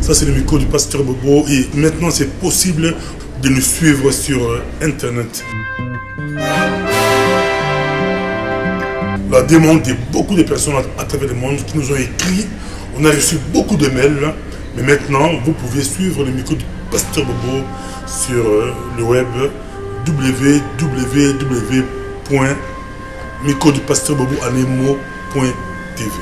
Ça, c'est le micro du pasteur Bobo. Et maintenant, c'est possible de nous suivre sur Internet. La demande de beaucoup de personnes à travers le monde qui nous ont écrit. On a reçu beaucoup de mails. Mais maintenant, vous pouvez suivre le micro du pasteur Bobo sur le web www.microdupasteur-bobo-anemo.tv.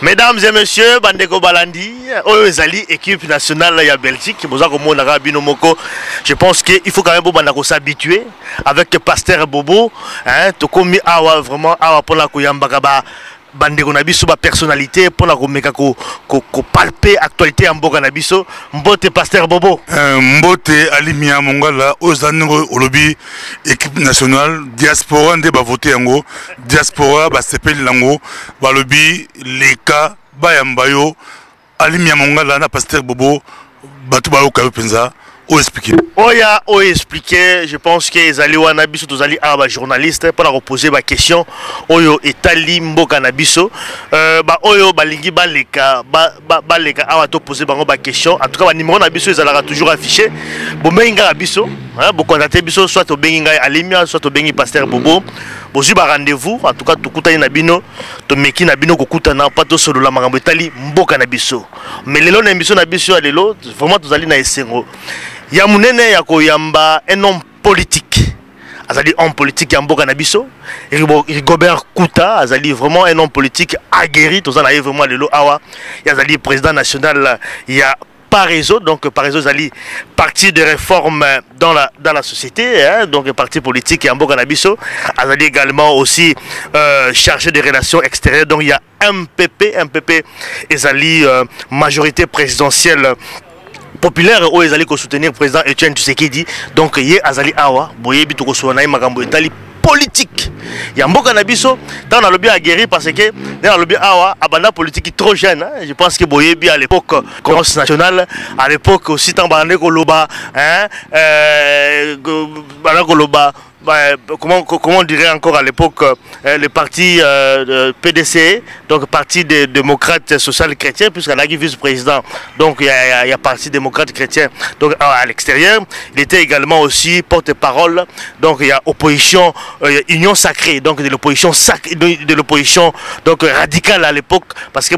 Mesdames et messieurs, Bandeko Balandi, Oyezali, équipe nationale de Belgique, je pense qu'il faut quand même s'habituer avec le pasteur Bobo. Tokomi awa vraiment awa pour la Kouyambagaba. Bandeko Nabiso, ma personnalité pour la Romeka ko palper actualité en Boga Nabiso. Mbote pasteur Bobo. Mbote Alimia Mongala, Ozanro Olobi, équipe nationale, diaspora de voté yango, diaspora sepel lango, balobi, leka, bayambayo, Alimia Mongala, na pasteur Bobo, batu bao kapenza. Oya, expliquer, je pense que les alliés Wanabiso, tous alliés journalistes pour leur poser ma question. Oyo Etali Mboka Nabiso, Oyo Balingi Baleka, Baleka, Awato poser ma question. En tout cas, le numéro Nabiso, ils allaient toujours afficher. Bomenga Nabiso, beaucoup de Biso, soit au Benga Alimia, soit au Bengi Pasteur Bobo. Bonjour, rendez-vous. En tout cas, tout le Nabino, tout Meki Nabino, Kokuta, pas tout solo la Marambo Etali Mboka Nabiso. Mais les lots Nabiso Nabiso, les lots, vraiment, tous alliés Naïsengo. Yamunene Yakoyamba, un homme politique. Azali homme politique Yamboka Nabiso. Rigobert Kouta, Azali vraiment un homme politique aguerri. Tous en avez vraiment le lot awa. Yazali président national. Il y a Parézo, donc Parézo Azali parti de réforme dans la société, donc parti politique Yamboka Nabiso. Azali également aussi chargé des relations extérieures. Donc il y a MPP Azali majorité présidentielle populaire où ils allaient soutenir le président Etienne Tshisekedi. Donc il y a Azali Awa, Boye Bitoko Souanaï Magambo Etali politique. Il y a Mboka Nabiso, dans le bien aguerri parce que dans le bien Awa, Abanda politique trop jeune. Je pense que Boye à l'époque, Conférence nationale, à l'époque aussi, Tambane Koloba, Koloba. Comment on dirait encore à l'époque le parti PDC, donc parti des démocrates social chrétiens, puisqu'il y a vice-président, donc il y a parti démocrate chrétien donc à l'extérieur. Il était également aussi porte-parole, donc il y a opposition, union sacrée, donc de l'opposition donc radicale à l'époque, parce que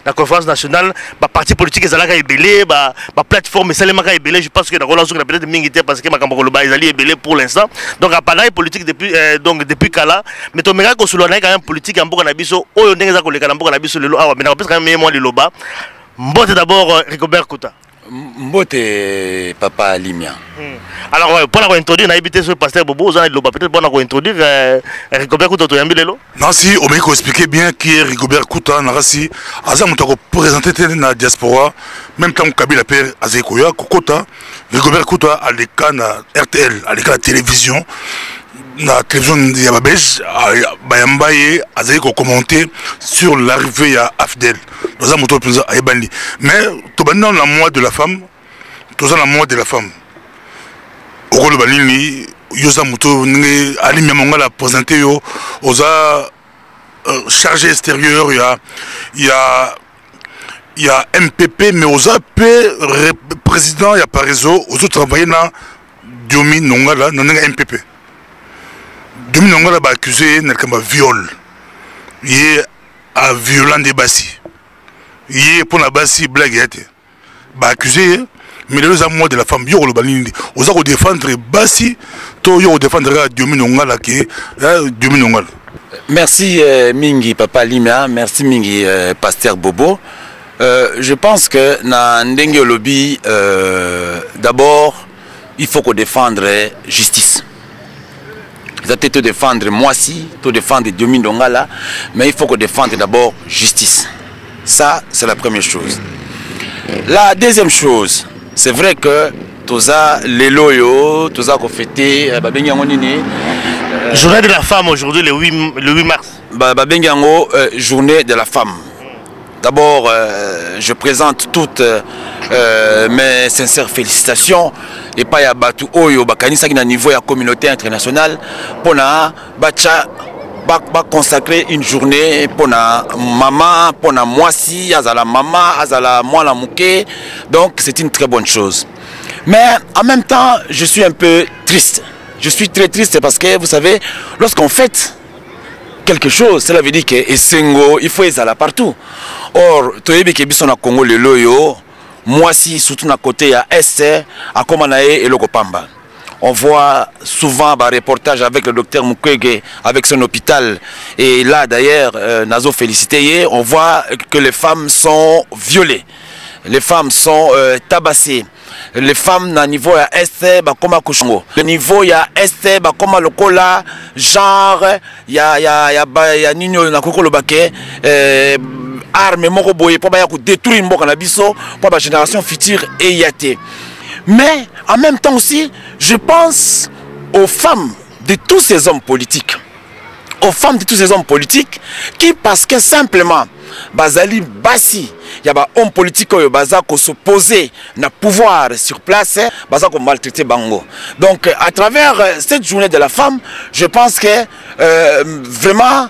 la conférence nationale, parti politique est ébélé, plateforme est ébélé. Je pense que la relation est peut-être mingi parce que Makambokoloba est ébélé pour l'instant. Donc appareil politique depuis Kala, mais tu me dis que sur le quand même politique en Boka Nabiso, oh on est dans le Boka Nabiso le ah mais on peut quand même moi le loba. Mbote d'abord Rigobert Kouta. Mbote Papa Alimia. Alors pour la introduire, on a habité sur le pasteur Bobo, on a le loba peut-être pour la introduire Rigobert Kouta tu as mis le lot. Non si on m'a expliqué bien qui est Rigobert Kouta, narasi, azam tu as présenté la diaspora, même temps Kabila père Azekoya Kokota. Rigobert Kouta à l'écran RTL, à l'écran de la télévision, la télévision de Yababej, Bayambaye, a commenté sur l'arrivée à Afdel. Nous avons moto à Ebali. Mais tout dans la moi de la femme, tout dans la moi de la femme. Au rôle de Balini, Yosa Moto, Ali Miamonga a présenté aux chargé extérieur, il y a MPP, mais aux AP, président, il y a pas réseau, aux autres travaillent dans Diomi Nongala, dans MPP. Diomi Nongala a accusé de viol. Il est à violent des bassi. Il est pour la bassi blague. Il a accusé, mais les amours de la femme, il y a aux autres défendre bassi, il y a défendre Diomi Nongala qui est Diomi Nongala. Merci Mingi Papa Limia, merci Mingi Pasteur Bobo. Je pense que dans Ndenge Lobby, d'abord, il faut qu'on défendre justice. Vous allez te défendre moi si, te défendre Diomi Nongala, mais il faut qu'on défende d'abord justice. Ça, c'est la première chose. La deuxième chose, c'est vrai que tous les loyaux, tous qu'on fêté, journée de la femme aujourd'hui, le 8 mars. Journée de la femme. d'abord, je présente toutes mes sincères félicitations et pas ya batu oyo bakanisa qui na niveau ya communauté internationale pour na bacha ba consacrer une journée pour na maman, pour na moisi, azala maman, azala mwana muke. Donc c'est une très bonne chose. Mais en même temps, je suis un peu triste. Je suis très triste parce que vous savez, lorsqu'on fête quelque chose, cela veut dire que Essengo, il faut ezala partout. Or, toyebi ke biso na Congo le loyo, moi si surtout na côté à Est, à Komanae et Lokopamba. On voit souvent des reportages avec le docteur Mukwege, avec son hôpital. Et là d'ailleurs, Nazo félicité, on voit que les femmes sont violées. Les femmes sont tabassées. Les femmes na niveau ya Est comme à Kushongo. Le niveau ya Est comme à Lokola, genre ya nino na kokolo bake arme moko boye pour ba détruire mboka na biso pour la génération future et yaté. Mais en même temps aussi, je pense aux femmes de tous ces hommes politiques. Aux femmes de tous ces hommes politiques qui, parce que simplement, Bazali Bassi, il y a des hommes politiques qui s'opposer na pouvoir sur place, qui maltraiter Bango. Donc, à travers cette journée de la femme, je pense que vraiment,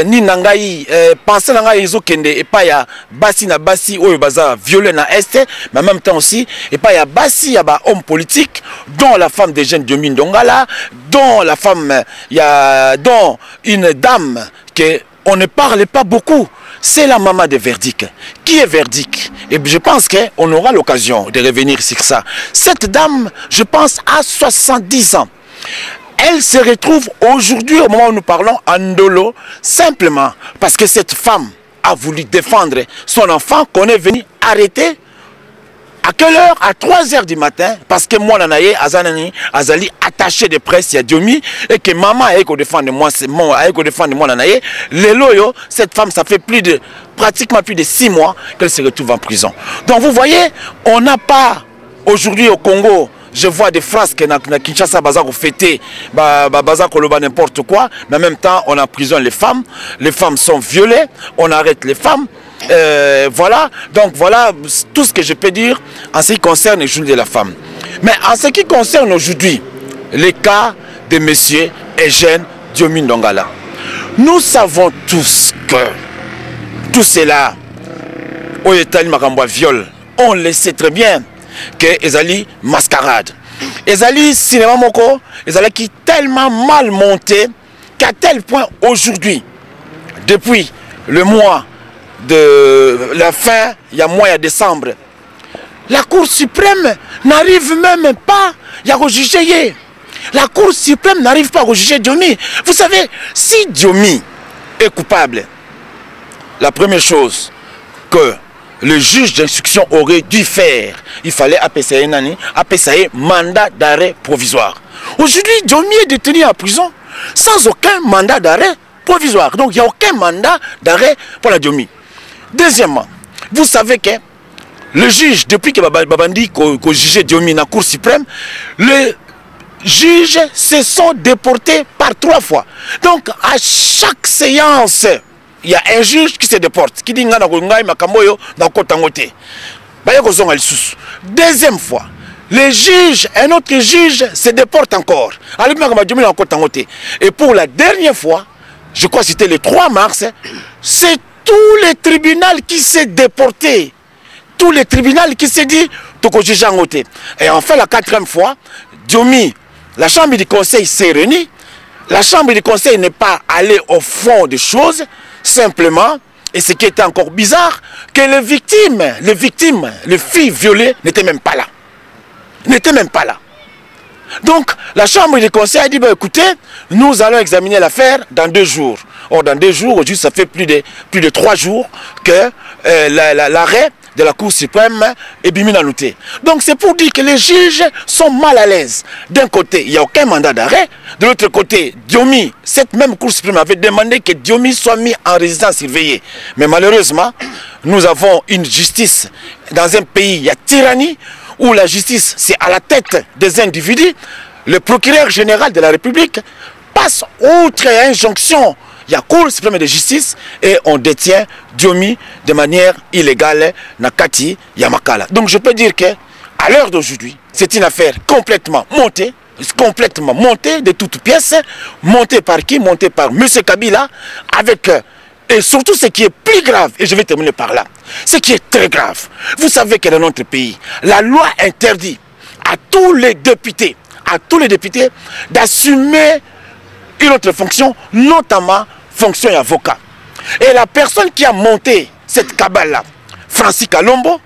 ni nangai, penser nangai iso kende, et pas ya Bassi na Bassi, ou baza violé na Est, mais en même temps aussi, et pas ya Bassi, il y a des hommes politiques, dont la femme de Jeanne Diomi Ndongala, dont la femme, dont une dame que on ne parle pas beaucoup. C'est la maman de Verdict. Qui est Verdict? Et je pense qu'on aura l'occasion de revenir sur ça. Cette dame, je pense, a 70 ans. Elle se retrouve aujourd'hui, au moment où nous parlons, en Ndolo, simplement parce que cette femme a voulu défendre son enfant qu'on est venu arrêter. À quelle heure? À 3 h du matin, parce que moi, Nanaye, Azali, attaché de presse, il y a Diomi, et que maman a défendre moi, Nanaye. Le loyo, cette femme, ça fait pratiquement plus de 6 mois qu'elle se retrouve en prison. Donc vous voyez, on n'a pas, aujourd'hui au Congo, je vois des phrases que na Kinshasa, Baza fêter, Baza Koloba n'importe quoi, mais en même temps, on emprisonne les femmes sont violées, on arrête les femmes. Voilà, donc voilà tout ce que je peux dire en ce qui concerne le journée de la femme. Mais en ce qui concerne aujourd'hui les cas de monsieur Eugène Diomi Ndongala, nous savons tous que tout cela au Etali Makamboa viol, on le sait très bien que Ezali mascarade. Ezali cinéma moko, Ezali qui tellement mal monté qu'à tel point aujourd'hui, depuis le mois de la fin, il y a mois de décembre, la Cour suprême n'arrive même pas à juger. La Cour suprême n'arrive pas à juger Diomi. Vous savez, si Diomi est coupable, la première chose que le juge d'instruction aurait dû faire, il fallait appeler mandat d'arrêt provisoire. Aujourd'hui, Diomi est détenu en prison sans aucun mandat d'arrêt provisoire. Donc, il n'y a aucun mandat d'arrêt pour la Diomi. Deuxièmement, vous savez que le juge, depuis que Babandi a jugé Diomi dans la Cour suprême, les juges se sont déportés par 3 fois. Donc, à chaque séance, il y a un juge qui se déporte. Qui dit que deuxième fois, les juges, un autre juge se déporte encore. Et pour la dernière fois, je crois que c'était le 3 mars, c'est tous les tribunaux qui s'est déporté, tous les tribunaux qui s'est dit Toko juge en côté. Et enfin la 4e fois, Diomi, la chambre du conseil s'est réunie. La chambre du conseil n'est pas allée au fond des choses, simplement, et ce qui était encore bizarre, que les victimes, les filles violées n'étaient même pas là. N'étaient même pas là. Donc, la chambre du conseil a dit, bah, écoutez, nous allons examiner l'affaire dans 2 jours. Or, dans 2 jours, aujourd'hui, ça fait plus de 3 jours que l'arrêt de la Cour suprême est biminanouté. Donc, c'est pour dire que les juges sont mal à l'aise. D'un côté, il n'y a aucun mandat d'arrêt. De l'autre côté, Diomi, cette même Cour suprême avait demandé que Diomi soit mis en résidence surveillée. Mais malheureusement, nous avons une justice dans un pays, il y a tyrannie, où la justice, c'est à la tête des individus. Le procureur général de la République passe outre injonction il y a Cour suprême de justice et on détient Diomi de manière illégale Nakati Yamakala. Donc je peux dire que à l'heure d'aujourd'hui, c'est une affaire complètement montée de toutes pièces, montée par qui? Montée par M. Kabila, avec et surtout ce qui est plus grave, et je vais terminer par là, ce qui est très grave. Vous savez que dans notre pays, la loi interdit à tous les députés d'assumer une autre fonction, notamment fonction d'avocat. Et la personne qui a monté cette cabale-là, Francis Kalombo,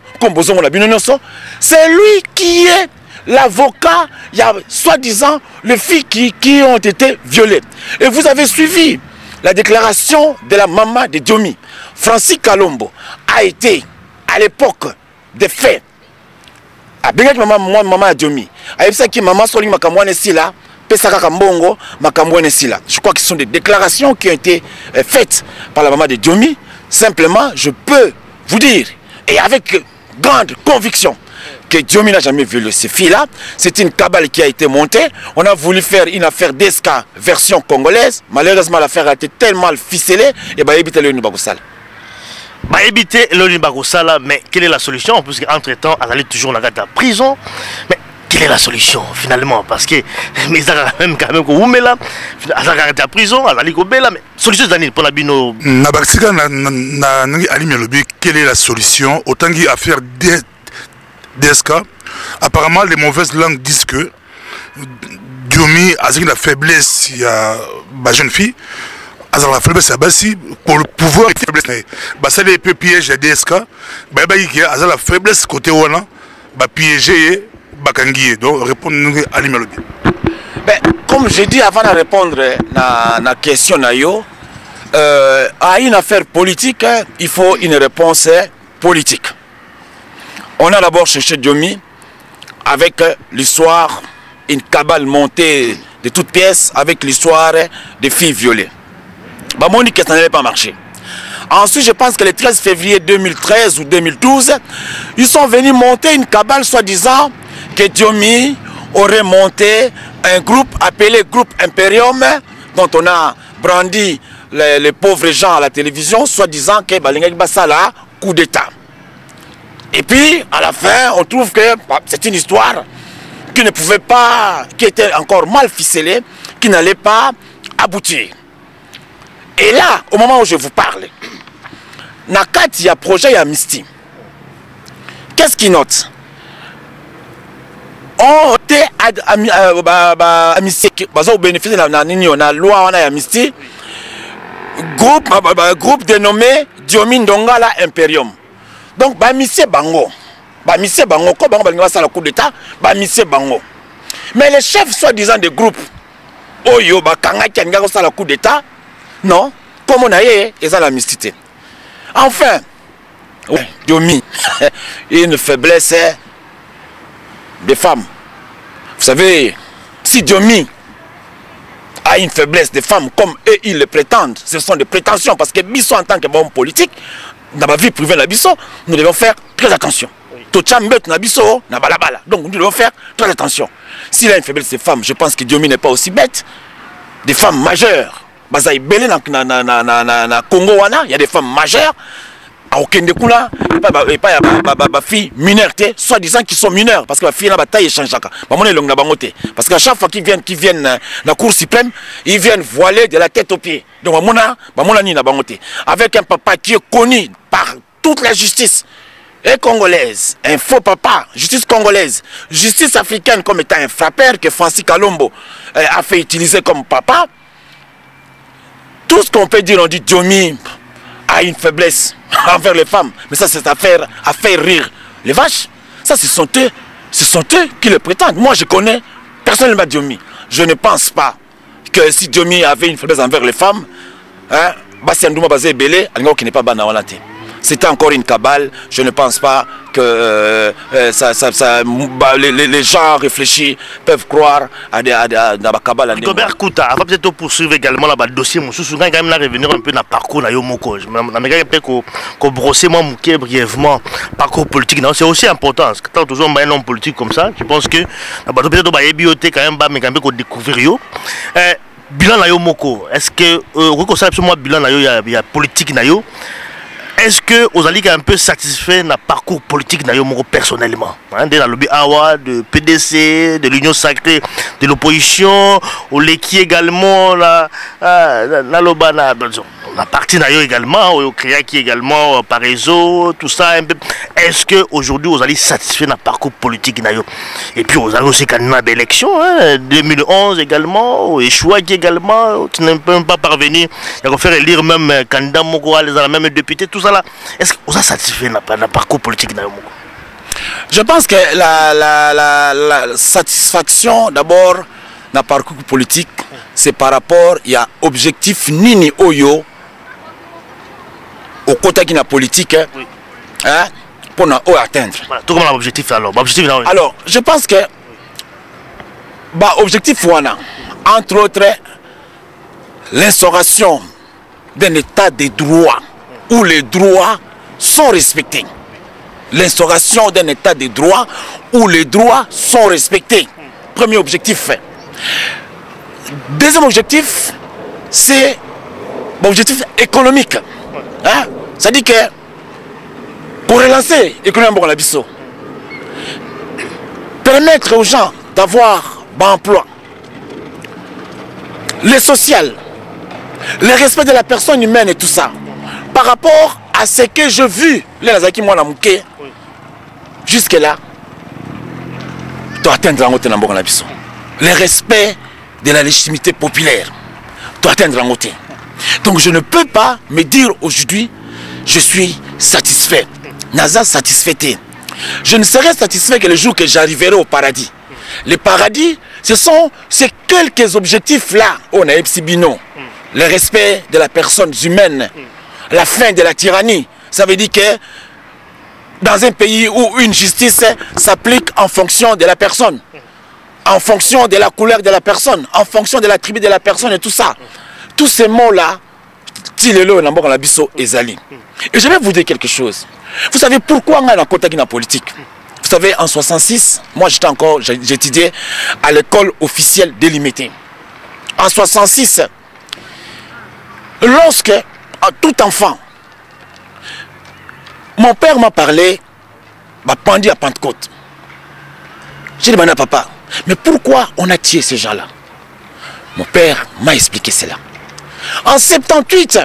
c'est lui qui est l'avocat, il y a soi-disant les filles qui ont été violées. Et vous avez suivi la déclaration de la maman de Diomi. Francis Kalombo a été, à l'époque des faits, a bien maman Diomi. A dit que maman Soli Makamouane Sila, Pesaka Kambongo, Makamouane Sila. Je crois que ce sont des déclarations qui ont été faites par la maman de Diomi. Simplement, je peux vous dire, et avec grande conviction, que Diomi n'a jamais violé ces filles-là. C'est une cabale qui a été montée. On a voulu faire une affaire d'esca version congolaise. Malheureusement, l'affaire a été tellement ficelée et bah éviter le Nubagosala. Bah éviter le Nubagosala, mais quelle est la solution? Parce qu'entre-temps, elle allait toujours dans la prison. Mais quelle est la solution finalement? Parce que mais ça quand même qu'on met là, elle a la prison, elle allait là, mais solution Daniel pour la bino. Nabaksika na alimi lobi, quelle est la solution? Autant qu'il affaire DSK, apparemment les mauvaises langues disent que Diomi a la faiblesse, il y a une jeune fille, la faiblesse pour le pouvoir et la faiblesse. C'est les pièges de DSK, il y a la faiblesse côté Wana, piéger Bakangi. Donc répondre à l'imélodie. Comme j'ai dit avant de répondre à la question, à une affaire politique, il faut une réponse politique. On a d'abord cherché Diomi avec l'histoire, une cabale montée de toutes pièces avec l'histoire des filles violées. On dit que ça n'allait pas marcher. Ensuite, je pense que le 13 février 2013 ou 2012, ils sont venus monter une cabale soi-disant que Diomi aurait monté un groupe appelé Groupe Imperium, dont on a brandi les pauvres gens à la télévision, soi-disant que Balingaki Basala, coup d'État. Et puis, à la fin, on trouve que c'est une histoire qui ne pouvait pas, qui était encore mal ficelée, qui n'allait pas aboutir. Et là, au moment où je vous parle, Nakati, il y a projet Amnesty. Qu'est-ce qu'il note? On était Amnesty, au bénéfice de la loi Amnesty, groupe dénommé Diomi Ndongala Imperium. Donc, Bamisé Bango, quand Bango va la coup d'État, Bamisé Bango. Mais les chefs soi-disant des groupes, Oyo, Bakanga, qui a la coup d'État, non, comme on a eu, ils ont la mystique. Enfin, Diomi, une faiblesse des femmes. Vous savez, si Diomi a une faiblesse des femmes, comme eux, ils le prétendent, ce sont des prétentions, parce que Bisso, en tant que bon politique, dans ma vie privée, nous devons faire très attention. Donc nous devons faire très attention. S'il a une faiblesse des femmes, je pense que Diomi n'est pas aussi bête. Des femmes majeures. Dans Congo, il y a des femmes majeures. Et pas filles mineures, soi-disant qu'ils sont mineurs, parce que la fille n'a pas taille échange. Parce qu'à chaque fois qu'ils viennent dans la Cour suprême, ils viennent voiler de la tête aux pieds. Donc, avec un papa qui est connu par toute la justice et congolaise, un faux papa, justice congolaise, justice africaine comme étant un frappeur que Francis Kalombo a fait utiliser comme papa. Tout ce qu'on peut dire, on dit Diomi a une faiblesse envers les femmes. Mais ça, c'est affaire à faire rire les vaches. Ça, ce sont eux qui le prétendent. Moi, je connais personnellement Diomi. Je ne pense pas que si Diomi avait une faiblesse envers les femmes, Bassiandouma Bazé Belé, qui n'est pas banawalante. C'était encore une cabale. Je ne pense pas que les gens réfléchis peuvent croire à des cabales. Rigobert Kouta, avant peut-être poursuivre également le dossier, je suis quand même revenir un peu dans le parcours de Yomoko. Je vais brosser moi brièvement parcours politique. C'est aussi important. Parce que quand toujours un homme politique comme ça, je pense que peut-être que quand même découvrir. bilan na yo moko, est-ce que moi bilan na yo y a politique na yo? Est-ce que vous allez un peu satisfait na parcours politique na yo moko personnellement, hein, de la lobby Awa, de PDC, de l'Union sacrée de l'opposition, au Leki également, la loba na partie na yo également, au Créaki également par réseau, tout ça un peu. Est-ce que aujourd'hui vous allez satisfait na parcours politique na yo? Et puis vous avez aussi candidat à l'élection, hein, 2011 également, au Echouaki également, qui n'est même pas parvenu à faire élire même candidat moko, les même député, tout ça là. Est-ce que vous êtes satisfait dans le parcours politique? Je pense que la satisfaction d'abord dans le parcours politique, c'est par rapport à l'objectif Nini Oyo au côté de la politique, oui. Hein, pour nous atteindre. Voilà, tout comme l'objectif alors. Alors, je pense que l'objectif, entre autres, l'instauration d'un état de droit où les droits sont respectés. L'instauration d'un état de droit où les droits sont respectés. Premier objectif. Deuxième objectif, c'est l'objectif économique. Hein? C'est-à-dire que pour relancer l'économie de l'Abisso, permettre aux gens d'avoir un emploi, le social, le respect de la personne humaine et tout ça, par rapport à ce que j'ai vu, jusque-là, doit atteindre le respect de la légitimité populaire doit atteindre en côté. Donc je ne peux pas me dire aujourd'hui, je suis satisfait. Naza satisfait. Je ne serai satisfait que le jour que j'arriverai au paradis. Le paradis, ce sont ces quelques objectifs-là. On a Epsibino, le respect de la personne humaine. La fin de la tyrannie, ça veut dire que dans un pays où une justice s'applique en fonction de la personne, en fonction de la couleur de la personne, en fonction de la tribu de la personne et tout ça, tous ces mots-là, et je vais vous dire quelque chose. Vous savez pourquoi on a un contact dans la politique? Vous savez, en 66, moi j'étudiais à l'école officielle délimitée. En 66, lorsque tout enfant, mon père m'a parlé pendu à Pentecôte. J'ai demandé à papa, mais pourquoi on a tué ces gens-là? Mon père m'a expliqué cela. En 78,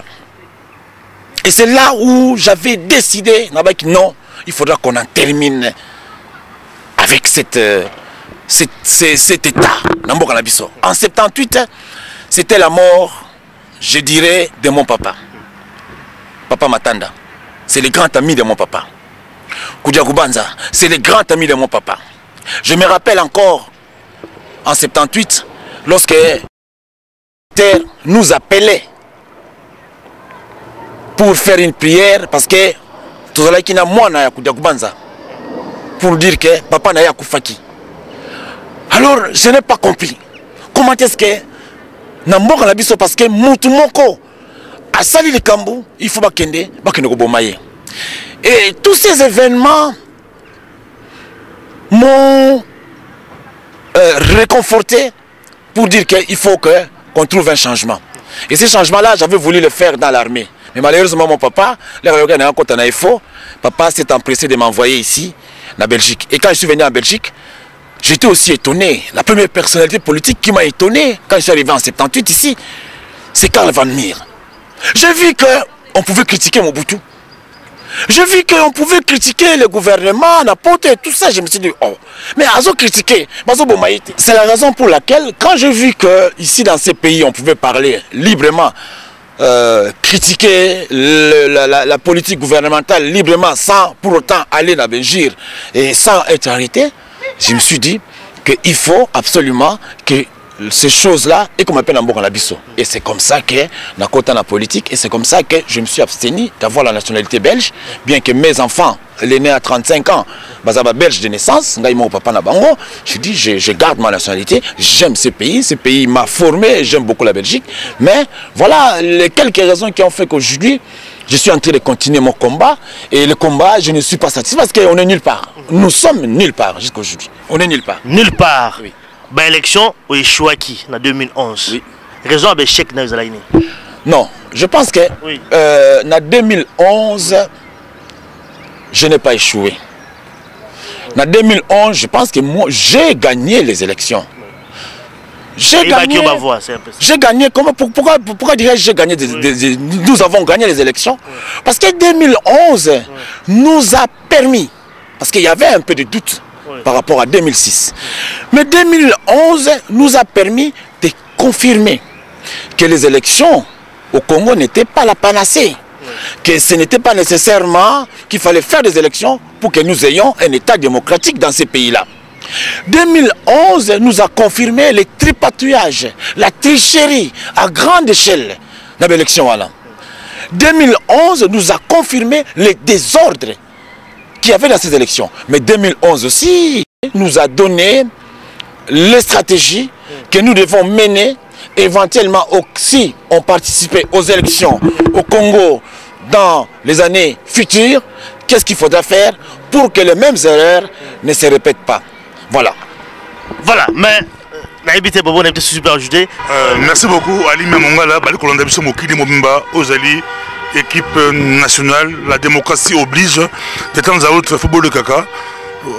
et c'est là où j'avais décidé, non, il faudra qu'on en termine avec cet état. En 78, c'était la mort, je dirais, de mon papa. Papa Matanda, c'est le grand ami de mon papa. Koudiakubanza, c'est le grand ami de mon papa. Je me rappelle encore, en 78, lorsque Terre nous appelait pour faire une prière, parce que tout le monde a moi na Koudiakubanza, pour dire que papa n'a pas Koufaki. Alors, je n'ai pas compris. Comment est-ce que Namboka Nabiso, parce que Moutoumoko, à Sali le Kambou, il faut bakende Bomaye. Et tous ces événements m'ont réconforté pour dire qu'il faut qu'on trouve un changement. Et ce changement-là, j'avais voulu le faire dans l'armée. Mais malheureusement, mon papa, papa s'est empressé de m'envoyer ici, en Belgique. Et quand je suis venu en Belgique, j'étais aussi étonné. La première personnalité politique qui m'a étonné quand je suis arrivé en 78 ici, c'est Karl Van Mier. J'ai vu qu'on pouvait critiquer Mobutu. J'ai vu qu'on pouvait critiquer le gouvernement, n'importe tout ça. Je me suis dit, oh, mais Azo critiquer. C'est la raison pour laquelle, quand j'ai vu qu'ici dans ces pays, on pouvait parler librement, critiquer la politique gouvernementale librement, sans pour autant aller dans Belgique et sans être arrêté, je me suis dit qu'il faut absolument que ces choses-là, et qu'on m'appelle en Labisso. Et c'est comme ça que, dans la politique, et c'est comme ça que je me suis abstenu d'avoir la nationalité belge, bien que mes enfants, l'aîné à 35 ans, belge de naissance, je dis, je garde ma nationalité, j'aime ce pays m'a formé, j'aime beaucoup la Belgique, mais voilà les quelques raisons qui ont fait qu'aujourd'hui, je suis en train de continuer mon combat, et le combat, je ne suis pas satisfait parce qu'on est nulle part. Nous sommes nulle part jusqu'à aujourd'hui. On est nulle part. Nulle part. Oui. Élection au Echouaki en 2011. Oui. raison à l'échec dans les Non, je pense que oui. En 2011, je n'ai pas échoué. En 2011, je pense que moi, j'ai gagné les élections. J'ai gagné. J'ai gagné. Pourquoi dirais-je j'ai gagné nous avons gagné les élections? Parce que 2011 nous a permis, parce qu'il y avait un peu de doute par rapport à 2006. Mais 2011 nous a permis de confirmer que les élections au Congo n'étaient pas la panacée. Que ce n'était pas nécessairement qu'il fallait faire des élections pour que nous ayons un État démocratique dans ces pays-là. 2011 nous a confirmé les tripatouillages, la tricherie à grande échelle dans l'élection. 2011 nous a confirmé les désordres qu'il y avait dans ces élections. Mais 2011 aussi nous a donné les stratégies que nous devons mener éventuellement si on participait aux élections au Congo dans les années futures. Qu'est-ce qu'il faudra faire pour que les mêmes erreurs ne se répètent pas? Voilà. Voilà, mais Naïbité Bobo n'a pas super ajouté. Merci beaucoup Ali Mamongala, Bali Kolanda Biso Mokili Mobimba, Ozali, équipe nationale, la démocratie oblige de temps à autre football de caca,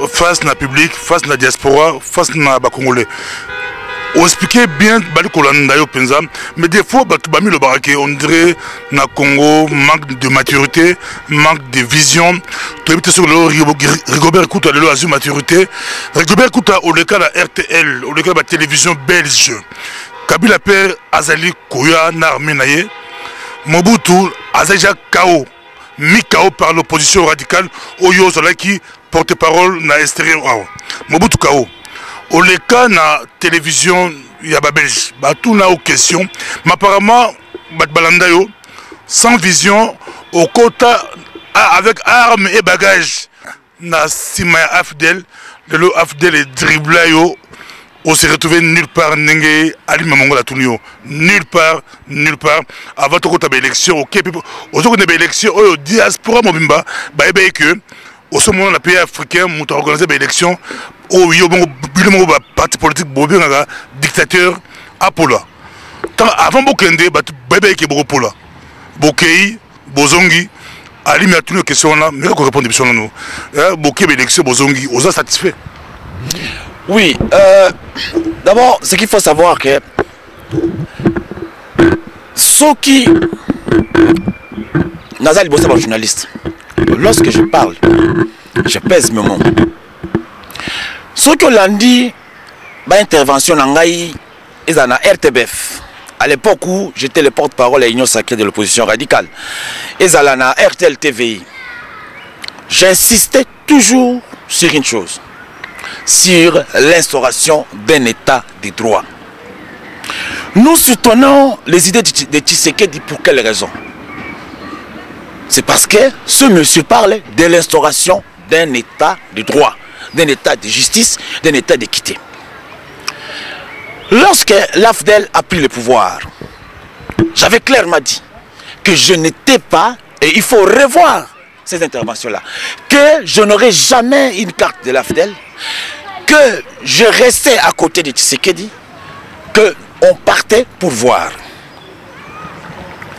face à la public, face à la diaspora, face à la Congolais. On expliquait bien Bali Kolanda yo Penza, mais des fois Batubami le baraké, on dirait na Congo manque de maturité, manque de vision. Tu habites sur le Rigobert Kouta de l'Azur maturité. Rigobert Kouta au cas de la RTL, au cas de la télévision belge. Kabila Père Azali Koya Narme Naye. Mobutu Azaja Kao, mis Kao par l'opposition radicale. Oyo Zolaki porte-parole na extérieur. Mobutu Kao. Au cas de la télévision, il y a Belge. Tout n'a aucune question. Mais apparemment, Balandayo, sans vision, au quota, avec armes et bagages, na Simaya Afdel, de l'eau Afdel et Driblayo, on s'est retrouvé nulle part, Nenge, Ali Mamongola Tunio. Nulle part. Avant tout, on a élection, ok, on a une élection, au diaspora Mobimba, que, au ce moment, le pays africain, on a organisé une élection. Oh, il y a un parti politique, un dictateur, Apola. Avant Bokende, il y a Pola. Bokei, Bozongi, Ali m'a tenu une question là, mais qu'on répond à question là. Bokei, l'élection, Bozongi, on a satisfait. Oui, d'abord, ce qu'il faut savoir que ceux qui. Nazali Bossa, journaliste, lorsque je parle, je pèse mes mots. Ce que l'on dit, l'intervention n'angaï est dans la RTBF. À l'époque où j'étais le porte-parole à l'Union sacrée de l'opposition radicale, et dans la RTL TVI, j'insistais toujours sur une chose, sur l'instauration d'un état de droit. Nous soutenons les idées de Tshisekedi pour quelle raison? C'est parce que ce monsieur parle de l'instauration d'un état de droit, d'un état de justice, d'un état d'équité. Lorsque l'AFDEL a pris le pouvoir, j'avais clairement dit que je n'étais pas, et il faut revoir ces interventions-là, que je n'aurais jamais une carte de l'AFDEL, que je restais à côté de Tshisekedi, qu'on partait pour voir.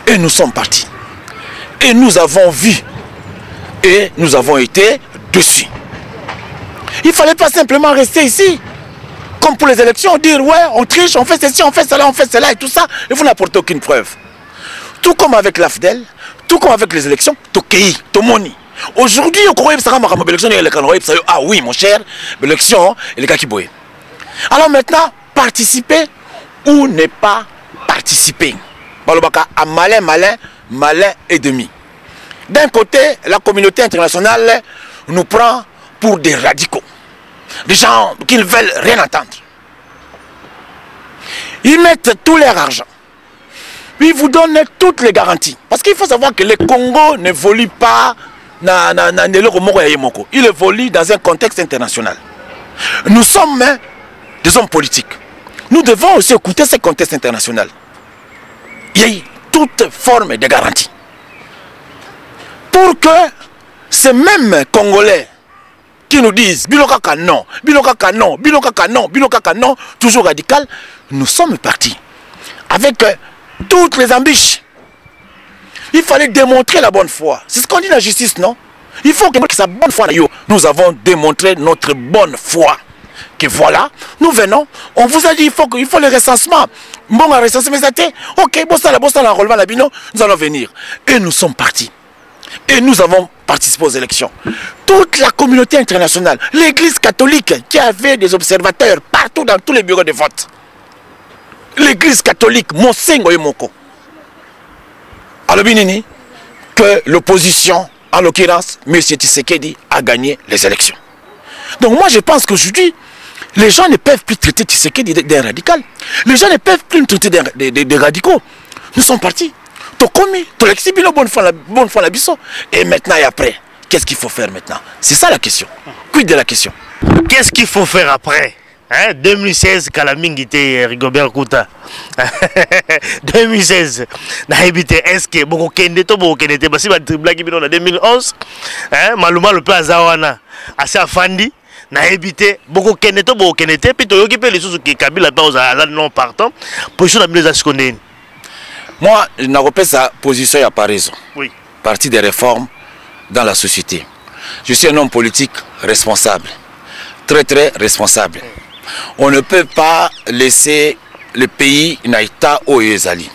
Et nous sommes partis. Et nous avons vu. Et nous avons été dessus. Il ne fallait pas simplement rester ici. Comme pour les élections, dire ouais, on triche, on fait ceci, on fait cela et tout ça. Et vous n'apportez aucune preuve. Tout comme avec l'AFDEL, tout comme avec les élections, Tokei, Tomoni. Aujourd'hui, on croit que ça va l'élection, ah oui, mon cher, l'élection, et les gars qui boivent. Alors maintenant, participer ou ne pas participer. À malin et demi. D'un côté, la communauté internationale nous prend pour des radicaux. Des gens qui ne veulent rien entendre. Ils mettent tout leur argent. Ils vous donnent toutes les garanties. Parce qu'il faut savoir que le Congo n'évolue pas. Il évolue dans un contexte international. Nous sommes des hommes politiques. Nous devons aussi écouter ce contexte international. Il y a toute forme de garantie. Pour que ces mêmes Congolais qui nous disent Bilokaka non, Bilokaka non, Bilokaka non, Bilokaka non, toujours radical, nous sommes partis avec toutes les embûches. Il fallait démontrer la bonne foi. C'est ce qu'on dit dans la justice, non? Il faut que sa bonne foi. Nous avons démontré notre bonne foi. Que voilà, nous venons, on vous a dit il faut le recensement. Bon, le recensement, ok, nous allons venir. Et nous sommes partis. Et nous avons participé aux élections. Toute la communauté internationale, l'église catholique qui avait des observateurs partout dans tous les bureaux de vote. L'église catholique, Monsengo et Moko. Alors, Binini, que l'opposition, en l'occurrence, M. Tshisekedi, a gagné les élections. Donc moi je pense qu'aujourd'hui, les gens ne peuvent plus traiter Tshisekedi d'un radical. Les gens ne peuvent plus nous traiter des radicaux. Nous sommes partis. Et maintenant et après, qu'est-ce qu'il faut faire maintenant? C'est ça la question. Quid de la question? Qu'est-ce qu'il faut faire après? 2016, Kalamingité, Rigobert Kouta. 2016, est-ce que beaucoup de temps, beaucoup de temps, parce que blague en 2011, Maluma le plan Zawana, assez afandi, n'a habité beaucoup de temps, beaucoup de temps, puis tu occupes les choses qui Kabila pas aux non partant, position de ce qu'on est. Moi, je n'ai pas sa position à Paris. Oui. Parti des réformes dans la société. Je suis un homme politique responsable, très très responsable. On ne peut pas laisser le pays naïta au Ezali.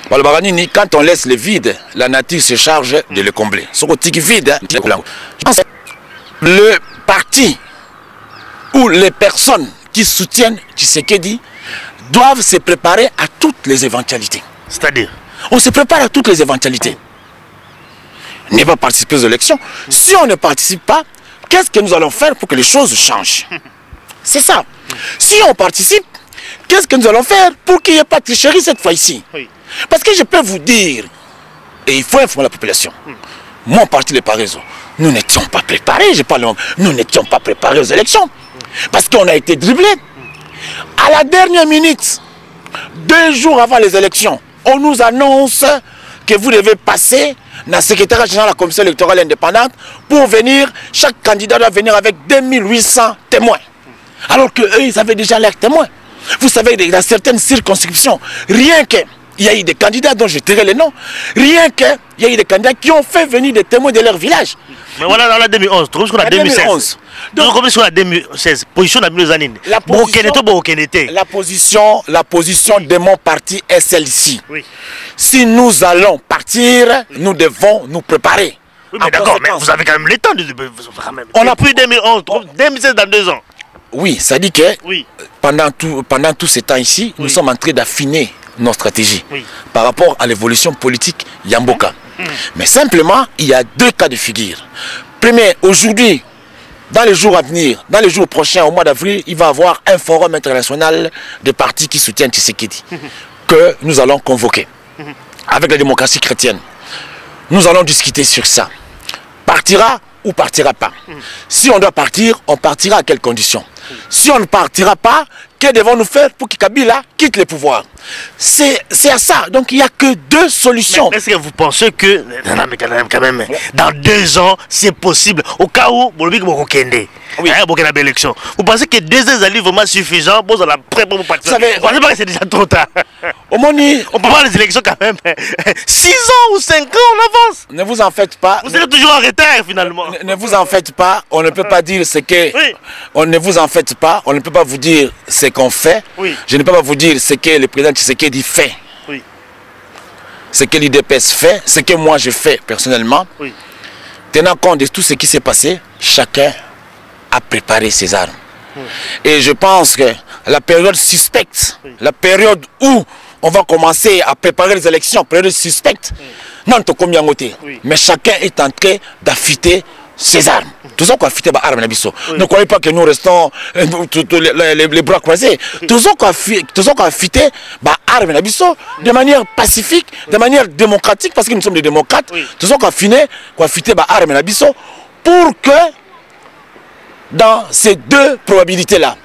Quand on laisse le vide, la nature se charge de le combler. Vide, le parti ou les personnes qui soutiennent Tshisekedi doivent se préparer à toutes les éventualités. C'est-à-dire? On se prépare à toutes les éventualités. On ne va pas participer aux élections. Si on ne participe pas, qu'est-ce que nous allons faire pour que les choses changent? C'est ça. Si on participe, qu'est-ce que nous allons faire pour qu'il n'y ait pas de tricherie cette fois-ci? Oui. Parce que je peux vous dire, et il faut informer la population, mon parti les Parisiens, nous n'étions pas préparés, je parle, nous n'étions pas préparés aux élections. Parce qu'on a été dribblés. À la dernière minute, 2 jours avant les élections, on nous annonce que vous devez passer dans le secrétariat général de la commission électorale indépendante pour venir, chaque candidat doit venir avec 2800 témoins. Alors qu'eux, ils avaient déjà leurs témoins. Vous savez, dans certaines circonscriptions, rien que, il y a eu des candidats dont je tairai les noms, rien que, il y a eu des candidats qui ont fait venir des témoins de leur village. Mais voilà, dans la 2011, tu trouves qu'on a 2016. Donc, comment est-ce qu'on a 2016? Position de la position de mon parti est celle-ci. Oui. Si nous allons partir, nous devons nous préparer. Oui, mais d'accord, mais vous avez quand même le temps de... On a pris 2011, 2016 dans 2 ans. Oui, ça dit que oui. pendant tout ce temps ici, oui. nous sommes en train d'affiner nos stratégies oui. par rapport à l'évolution politique Yamboka. Mais simplement, il y a 2 cas de figure. Premier, aujourd'hui, dans les jours à venir, dans les jours prochains, au mois d'avril, il va y avoir un forum international de partis qui soutiennent Tshisekedi que nous allons convoquer avec la démocratie chrétienne. Nous allons discuter sur ça. Partira ou partira pas. Si on doit partir, on partira à quelles conditions? Si on ne partira pas, que devons-nous faire pour que Kabila quitte le pouvoir? C'est à ça. Donc il n'y a que 2 solutions. Est-ce que vous pensez que, non, mais quand même, dans 2 ans, c'est possible? Au cas où, vous pensez que 2 ans est vraiment suffisant pour la prêt pour partir? Vous pensez pas que c'est déjà trop tard? On peut voir les élections quand même. 6 ans ou 5 ans, on avance. Ne vous en faites pas. Vous êtes toujours en retard finalement. Ne vous en faites pas. On ne peut pas dire ce que... Oui. On ne vous en faites pas. On ne peut pas vous dire ce qu'on fait. Oui. Je ne peux pas vous dire ce que le président Tshisekedi fait. Oui. Ce que l'IDPS fait. Ce que moi je fais personnellement. Oui. Tenant compte de tout ce qui s'est passé, chacun a préparé ses armes. Oui. Et je pense que la période suspecte, oui. la période où on va commencer à préparer les élections, période suspecte, non, oui. mais chacun est en train d'affûter ses armes. Tout ça qu'on affûté les armes. Ne croyez pas que nous restons les bras croisés. Tout ça qu'on affûté les armes de manière pacifique, de manière démocratique, parce que nous sommes des démocrates. Tout ça qu'on affûté les armes pour que dans ces 2 probabilités-là,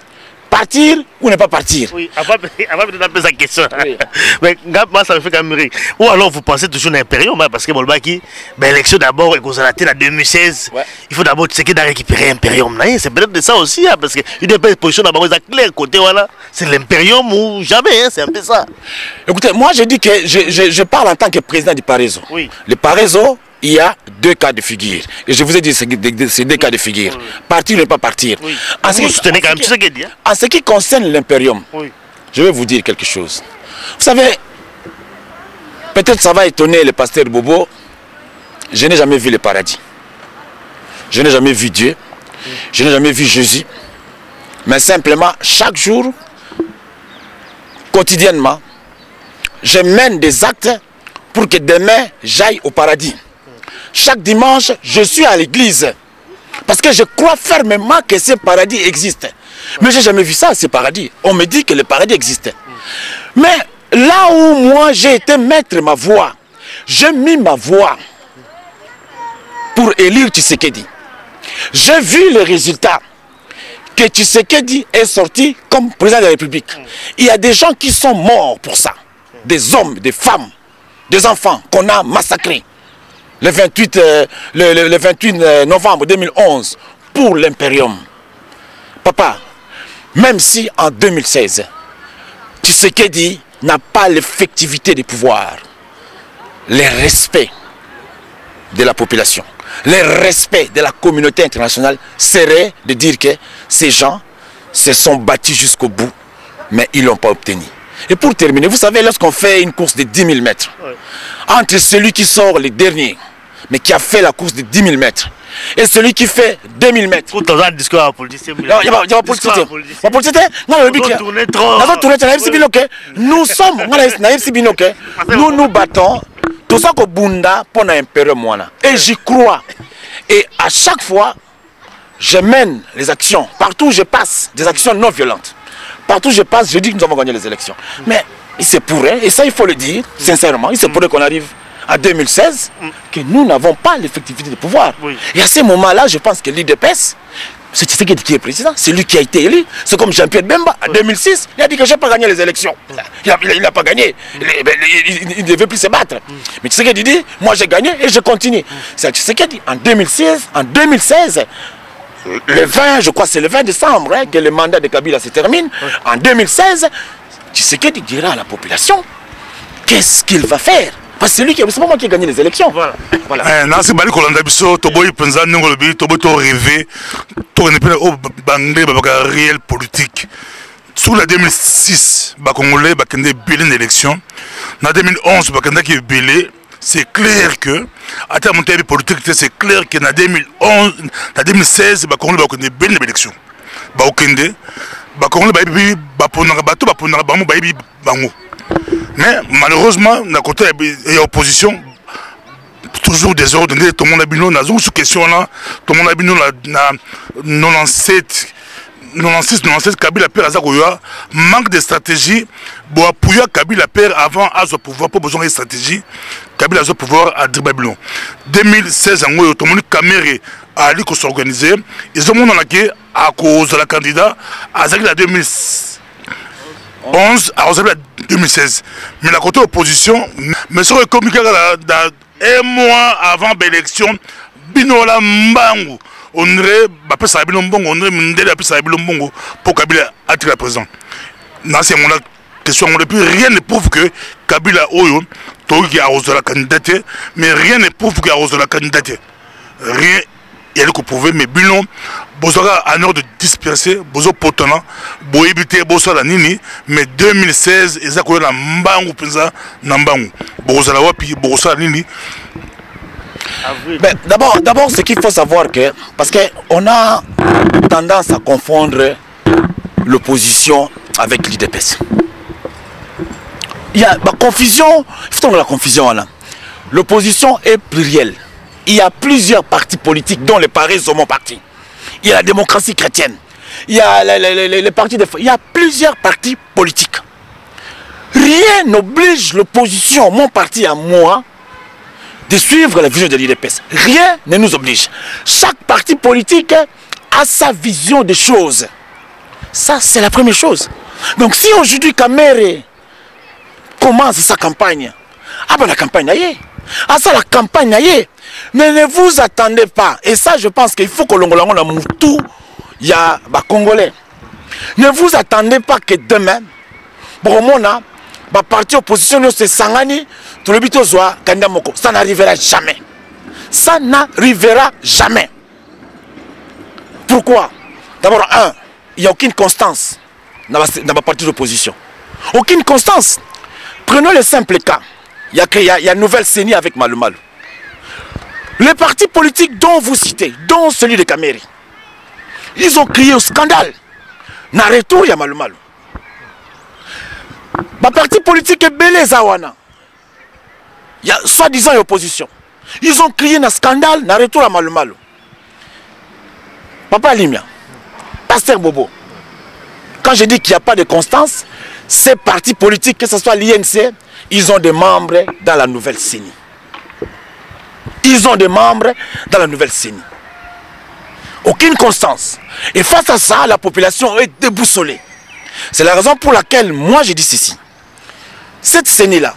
partir ou ne pas partir. Oui, avant de taper sa question. Oui. Mais moi, ça me fait quand même rire. Ou alors vous pensez toujours à l'impérium, parce que Bolbaki, l'élection d'abord, et qu'on a en 2016, Ouais. il faut d'abord tu sais, récupérer l'impérium. C'est peut-être de ça aussi, parce qu'une position d'abord, ils clair côté, voilà, c'est l'impérium ou jamais, c'est un peu ça. Écoutez, moi je dis que je parle en tant que président du Parezo. Oui. Le Parezo, il y a deux cas de figure. Et je vous ai dit ces deux cas de figure. Oui. Partir ou ne pas partir. Oui. En ce Vous qui- soutenez quand même tout ce qu'il dit. Hein? En ce qui concerne l'impérium, Oui. je vais vous dire quelque chose. Vous savez, peut-être ça va étonner le pasteur Bobo, je n'ai jamais vu le paradis. Je n'ai jamais vu Dieu. Je n'ai jamais vu Jésus. Mais simplement, chaque jour, quotidiennement, je mène des actes pour que demain, j'aille au paradis. Chaque dimanche, je suis à l'église. Parce que je crois fermement que ce paradis existe. Mais je n'ai jamais vu ça, ce paradis. On me dit que le paradis existe. Mais là où moi, j'ai été mettre ma voix, j'ai mis ma voix pour élire Tshisekedi. J'ai vu le résultat que Tshisekedi est sorti comme président de la République. Il y a des gens qui sont morts pour ça. Des hommes, des femmes, des enfants qu'on a massacrés. Le 28 novembre 2011 pour l'impérium. Papa, même si en 2016, Tshisekedi n'a pas l'effectivité du pouvoir, le respect de la population, le respect de la communauté internationale serait de dire que ces gens se sont battus jusqu'au bout, mais ils ne l'ont pas obtenu. Et pour terminer, vous savez, lorsqu'on fait une course de 10 000 mètres, entre celui qui sort le dernier, mais qui a fait la course de 10 000 mètres, et celui qui fait 2000 mètres. Pour ton discours à la politique, Il y a pas politique. La politique, non, le bic. Nous sommes, nous nous battons. Tout ça que Bunda pour l'impérium moi. Et j'y crois. Et à chaque fois, je mène les actions. Partout où je passe, des actions non violentes. Partout où je passe, je dis que nous avons gagné les élections. Mais il se pourrait, et ça il faut le dire, sincèrement, il se pourrait qu'on arrive à 2016, que nous n'avons pas l'effectivité de pouvoir. Oui. Et à ce moment-là, je pense que l'IDPS, c'est Tshisekedi qui est président, c'est lui qui a été élu. C'est comme Jean-Pierre Bemba, en 2006, il a dit que je n'ai pas gagné les élections. Il n'a pas gagné, il ne devait plus se battre. Mais Tshisekedi dit, moi j'ai gagné et je continue. C'est Tshisekedi, en 2016, le 20, je crois c'est le 20 décembre que le mandat de Kabila se termine. En 2016, Tshisekedi dira à la population qu'est-ce qu'il va faire. Parce que c'est pas moi qui ai gagné les élections. Voilà. Nansi bali kolanda biso toboyi penza ndongo lobi toboyi to rêver to ne pas au bangé babaka réel politique. Sous la 2006, ba congolais ba kende belé une élection. Na 2011 ba kende qui belé, c'est clair que à terme de politique c'est clair que na 2011 na 2016 ba congolais ba kende belé une élection. Ba okende ba congolais ba bibi ba ponaka bato ba ponaka bango ba bibi bango. Mais malheureusement, dans le côté de l'opposition, toujours des ordres, tout le monde a bien dans cette question-là, tout le monde a bien dans 97, 97, Kabila perd Azakoya, manque de stratégie, pour appuyer Kabila perd avant à son pouvoir, pas besoin de stratégie, Kabila a son pouvoir à Dribabylon. 2016, tout le monde Kamere a allé s'organiser, ils ont montré à cause de la candidat, à la 2011 à 2016. Mais la côté opposition, mais sur le communiqué un mois avant l'élection, Binola Mbangu, on dirait Sabilo Mbongo, on dirait Mndele Sabilo Mbongo pour Kabila être la président. Dans ces moments-là, question, depuis rien ne prouve que Kabila Oyo, qui a osé la candidature, mais rien ne prouve qu'il a osé la candidature. Rien. Il y a que prouver, mais bilan, Bozora en ordre de disperser, Bozo Potana, Boébité, Bozola Nini, mais 2016, ils ont la Mbangu Penza, Nambangu, Bozala Wapi, Bozola Nini. D'abord, ce qu'il faut savoir que, parce qu'on a tendance à confondre l'opposition avec l'IDPS. Il y a la confusion, il faut la confusion là. L'opposition est plurielle. Il y a plusieurs partis politiques dont les paris sont mon parti. Il y a la démocratie chrétienne. Il y a les partis de... Il y a plusieurs partis politiques. Rien n'oblige l'opposition, mon parti à moi, de suivre la vision de l'IDPS. Rien ne nous oblige. Chaque parti politique a sa vision des choses. Ça, c'est la première chose. Donc, si aujourd'hui Kamere commence sa campagne, ah ben la campagne aïe. Ah ça, la campagne aïe. Mais ne vous attendez pas. Et ça, je pense qu'il faut que l'on a tout. Il y a des Congolais. Ne vous attendez pas que demain, pour moi, la partie opposition, c'est Sangani, tout le but soit Kandamoko. Ça n'arrivera jamais. Ça n'arrivera jamais. Pourquoi? D'abord, il n'y a aucune constance dans la partie d'opposition. Aucune constance. Prenons le simple cas. Il y a une nouvelle CENI avec Malou Malou. Les partis politiques dont vous citez, dont celui de Kamere, ils ont crié au scandale. Na retour, il y a Malou Malou. Les partis politiques est belé Zawana. Il y a soi-disant opposition. Ils ont crié un scandale, na retour à Malou Malou. Papa Limia, Pasteur Bobo, quand je dis qu'il n'y a pas de constance, ces partis politiques, que ce soit l'INC, ils ont des membres dans la nouvelle CENI. Ils ont des membres dans la nouvelle CENI. Aucune constance. Et face à ça, la population est déboussolée. C'est la raison pour laquelle moi je dis ceci. Cette CENI-là,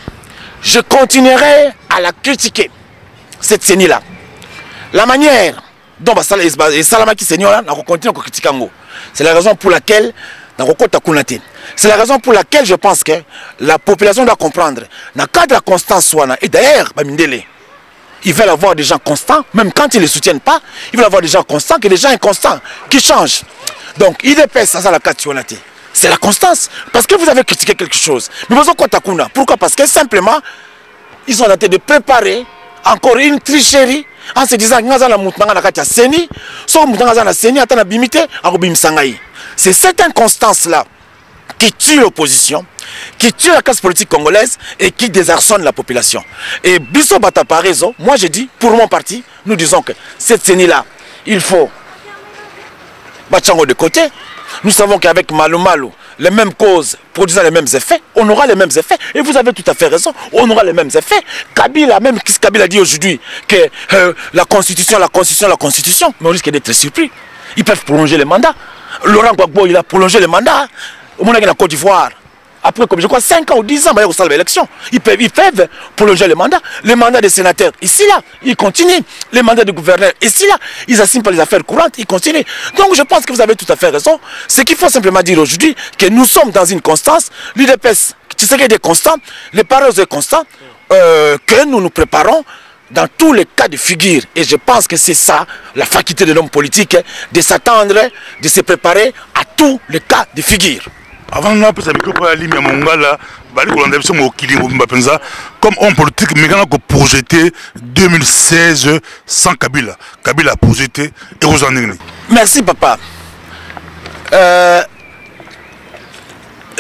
je continuerai à la critiquer. Cette CENI-là. La manière dont Salamaki Seigneur, on continue à critiquer. C'est la raison pour laquelle c'est la raison pour laquelle je pense que la population doit comprendre. Dans le cadre de la constance, et d'ailleurs, ils veulent avoir des gens constants, même quand ils ne les soutiennent pas, ils veulent avoir des gens constants, que des gens inconstants, qui changent. Donc, il dépasse ça la carte. C'est la constance. Parce que vous avez critiqué quelque chose. Mais pourquoi? Parce que simplement, ils ont tenté de préparer encore une tricherie en se disant c'est cette inconstance-là qui tue l'opposition, qui tue la classe politique congolaise et qui désarçonne la population. Et Bisso Bataparezo, moi je dis, pour mon parti, nous disons que cette CENI-là, il faut Bachango de côté. Nous savons qu'avec Malou Malou, les mêmes causes produisant les mêmes effets, on aura les mêmes effets. Et vous avez tout à fait raison, on aura les mêmes effets. Kabila, même ce Kabila dit aujourd'hui, que la constitution, mais on risque d'être surpris. Ils peuvent prolonger les mandats. Laurent Gbagbo, il a prolongé les mandats. Au moins, en Côte d'Ivoire, après, comme je crois, 5 ans ou 10 ans, il y a l'élection. Ils peuvent prolonger les mandats. Les mandats des sénateurs, ici, là, ils continuent. Les mandats du gouverneur, ici, là, ils assignent pas les affaires courantes, ils continuent. Donc, je pense que vous avez tout à fait raison. C'est qu'il faut simplement dire aujourd'hui que nous sommes dans une constance. L'UDPS, tu sais qu'il y a des constants, les paroles sont constants, que nous nous préparons dans tous les cas de figure. Et je pense que c'est ça, la faculté de l'homme politique, de s'attendre, de se préparer à tous les cas de figure. Avant de nous comme homme politique, mais on a projeté 2016 sans Kabila. Kabila a projeté et vous en êtes. Merci papa.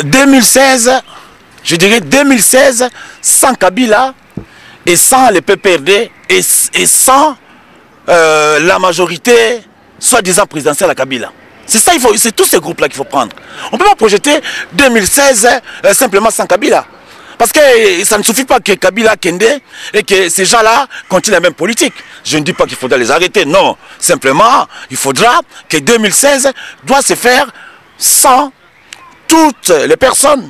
2016, je dirais 2016 sans Kabila et sans le PPRD et sans la majorité soi-disant présidentielle à Kabila. C'est ça, c'est tous ces groupes-là qu'il faut prendre. On ne peut pas projeter 2016 simplement sans Kabila. Parce que ça ne suffit pas que Kabila Kende et que ces gens-là continuent la même politique. Je ne dis pas qu'il faudra les arrêter, non. Simplement, il faudra que 2016 doit se faire sans toutes les personnes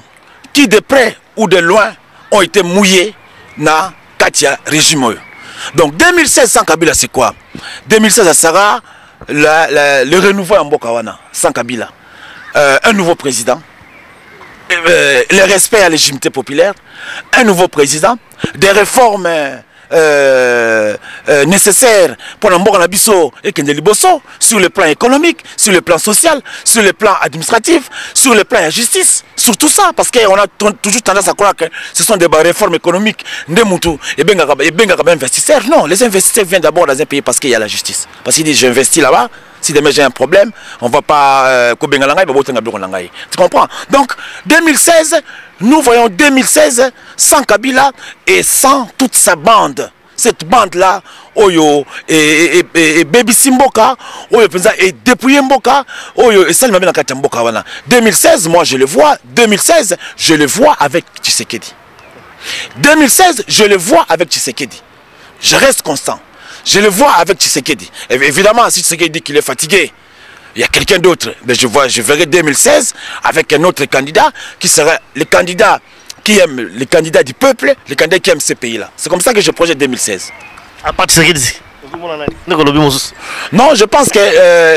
qui de près ou de loin ont été mouillées dans Katia régime. Donc 2016 sans Kabila, c'est quoi? 2016, ça sera le renouveau en Bokawana, sans Kabila. Un nouveau président, le respect à la légitimité populaire, un nouveau président, des réformes nécessaires pour l'Amboka Nabiso et Kendeliboso, sur le plan économique, sur le plan social, sur le plan administratif, sur le plan de la justice, sur tout ça, parce qu'on a toujours tendance à croire que ce sont des réformes économiques, et bien investisseurs. Non, les investisseurs viennent d'abord dans un pays parce qu'il y a la justice. Parce qu'ils disent j'investis là-bas, si demain j'ai un problème, on ne va pas... Tu comprends? Donc, 2016, nous voyons 2016 sans Kabila et sans toute sa bande. Cette bande-là, Oyo et Baby Simboka, Oyo et Dépouillé Mboka, Oyo et Salma Benakata Mboka. 2016, moi je le vois. 2016, je le vois avec Tshisekedi. 2016, je le vois avec Tshisekedi. Je reste constant. Je le vois avec Tshisekedi. Évidemment, si Tshisekedi dit qu'il est fatigué, il y a quelqu'un d'autre. Mais je verrai 2016 avec un autre candidat qui sera le candidat qui aime les candidats du peuple, les candidats qui aiment ce pays-là. C'est comme ça que je projette 2016. À partir de non, je pense que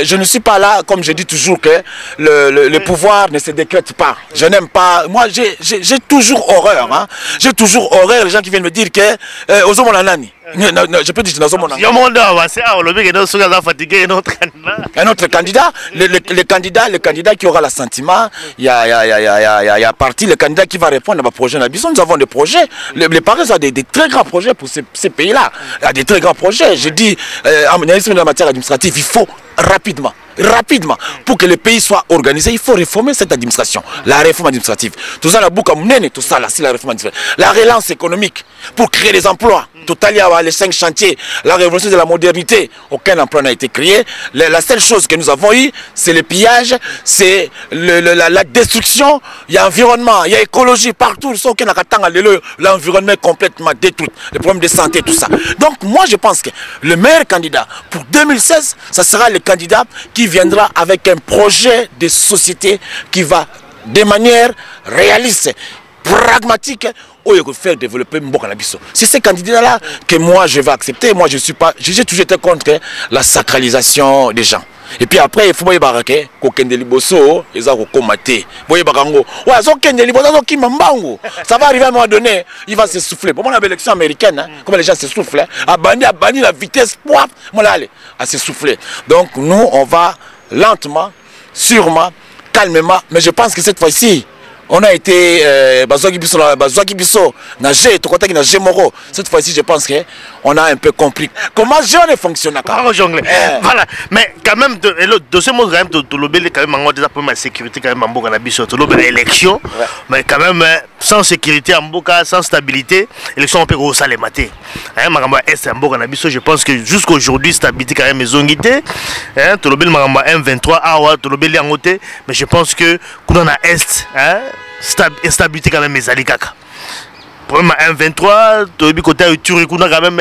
je ne suis pas là, comme je dis toujours, que le pouvoir ne se décrète pas. Je n'aime pas. Moi, j'ai toujours horreur. Hein. J'ai toujours horreur les gens qui viennent me dire que je peux dire un autre candidat, le candidat qui aura l'assentiment, il y a parti, le candidat qui va répondre à projet. Nous avons des projets. Les Paris ont des très grands projets pour ces pays-là. Il y a des très grands projets. Je dis, en matière administrative, il faut rapidement, pour que le pays soit organisé, il faut réformer cette administration, la réforme administrative. Tout ça, la boucle tout ça, c'est la réforme administrative. La relance économique, pour créer des emplois. Total, il y a les 5 chantiers, la révolution de la modernité, aucun emploi n'a été créé. La seule chose que nous avons eu, c'est le pillage, c'est la destruction. Il y a environnement, il y a écologie partout. L'environnement est complètement détruit. Les problèmes de santé, tout ça. Donc, moi, je pense que le meilleur candidat pour 2016, ça sera le candidat qui viendra avec un projet de société qui va, de manière réaliste, pragmatique, faire développer Mbokanabiso. C'est ces candidats-là que moi je vais accepter. Moi je suis pas, j'ai toujours été contre la sacralisation des gens. Et puis après il faut que ça va arriver à un moment donné, il va se souffler. Pour moi l'élection américaine, hein, comme les gens se soufflent, à bannir la vitesse, à se souffler. Donc nous on va lentement, sûrement, calmement, mais je pense que cette fois-ci on a été cette fois-ci, je pense qu'on a un peu compris comment jeune fonctionne. Voilà, mais quand même, de ce mot, quand même, quand même, déjà pour ma sécurité, quand même, en Boka Nabiso, l'élection, mais quand même, sans sécurité en Boka, sans stabilité, l'élection, on peut grossir les matés. Je pense que jusqu'aujourd'hui, stabilité, quand même, mes onguités, M23, mais je pense que, quand on a Est, instabilité quand même mes alikaka. Problème à 1-23, tu as côté Uturi, quand même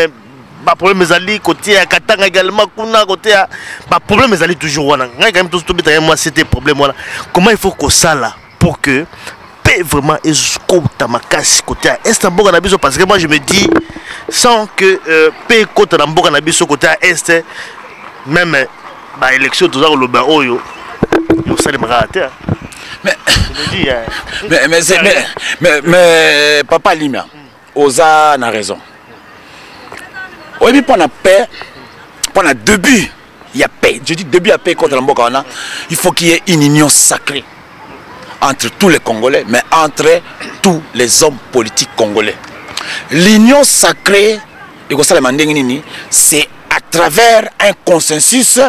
problème mes alliés, côté à Katanga également, côté à problème mes alliés toujours. Quand même tout moi c'était problème. Comment il faut que ça là pour que paix vraiment et jusqu'au Tamakasi côté à Est en Boganabiso, parce que moi je me dis sans que paix côté en Boganabiso côté à Est, même élection tout ça au Loba Oyo, ça me rater. Mais Papa Limia, Oza a raison. Oui, pour la paix, pour le début, il y a paix. Je dis début à paix contre l'Ambokana. Il faut qu'il y ait une union sacrée entre tous les Congolais, mais entre tous les hommes politiques congolais. L'union sacrée, c'est à travers un consensus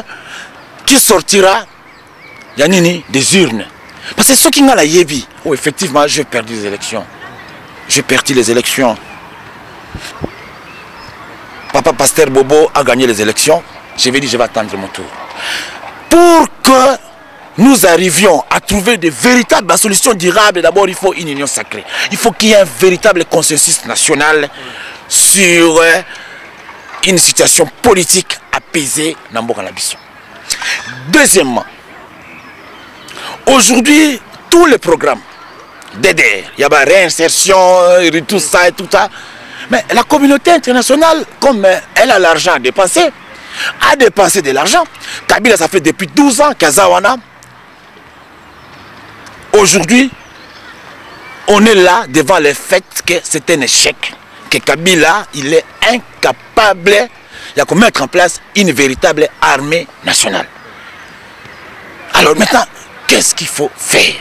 qui sortira des urnes. Parce que ceux qui ont la Yébi, effectivement, j'ai perdu les élections. J'ai perdu les élections. Papa Pasteur Bobo a gagné les élections. Je vais dire, je vais attendre mon tour. Pour que nous arrivions à trouver de véritables solutions durables, d'abord, il faut une union sacrée. Il faut qu'il y ait un véritable consensus national sur une situation politique apaisée dans Mbokanabiso. Deuxièmement, aujourd'hui, tous les programmes d'aider, il y a la réinsertion, tout ça et tout ça. Mais la communauté internationale, comme elle a l'argent à dépenser, a dépensé de l'argent. Kabila, ça fait depuis 12 ans, Kazawana. Aujourd'hui, on est là devant le fait que c'est un échec. Que Kabila, il est incapable de mettre en place une véritable armée nationale. Alors maintenant, qu'est-ce qu'il faut faire?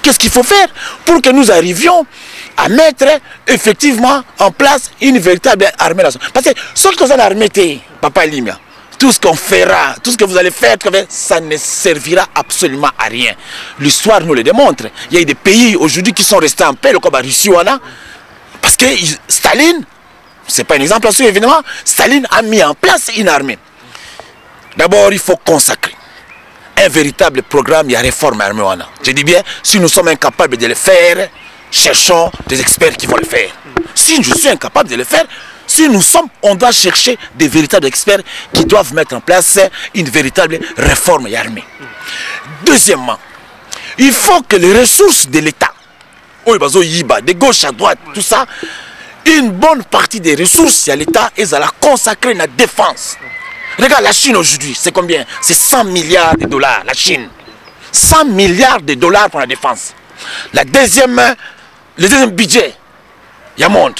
Qu'est-ce qu'il faut faire pour que nous arrivions à mettre effectivement en place une véritable armée nationale? Parce que ceux qui ont l'armée, Papa Limia, tout ce qu'on fera, tout ce que vous allez faire, ça ne servira absolument à rien. L'histoire nous le démontre. Il y a des pays aujourd'hui qui sont restés en paix, comme la Russie, parce que Staline, c'est pas un exemple là-dessus évidemment, Staline a mis en place une armée. D'abord, il faut consacrer un véritable programme, il y a réforme armée. Je dis bien, si nous sommes incapables de le faire, cherchons des experts qui vont le faire. Si je suis incapable de le faire, si nous sommes, on doit chercher des véritables experts qui doivent mettre en place une véritable réforme armée. Deuxièmement, il faut que les ressources de l'État, de gauche à droite, tout ça, une bonne partie des ressources à l'État, ils allaient consacrer la défense. Regarde la Chine aujourd'hui, c'est combien? C'est 100 milliards de dollars, la Chine. 100 milliards de dollars pour la défense. Le deuxième budget, il y a monde.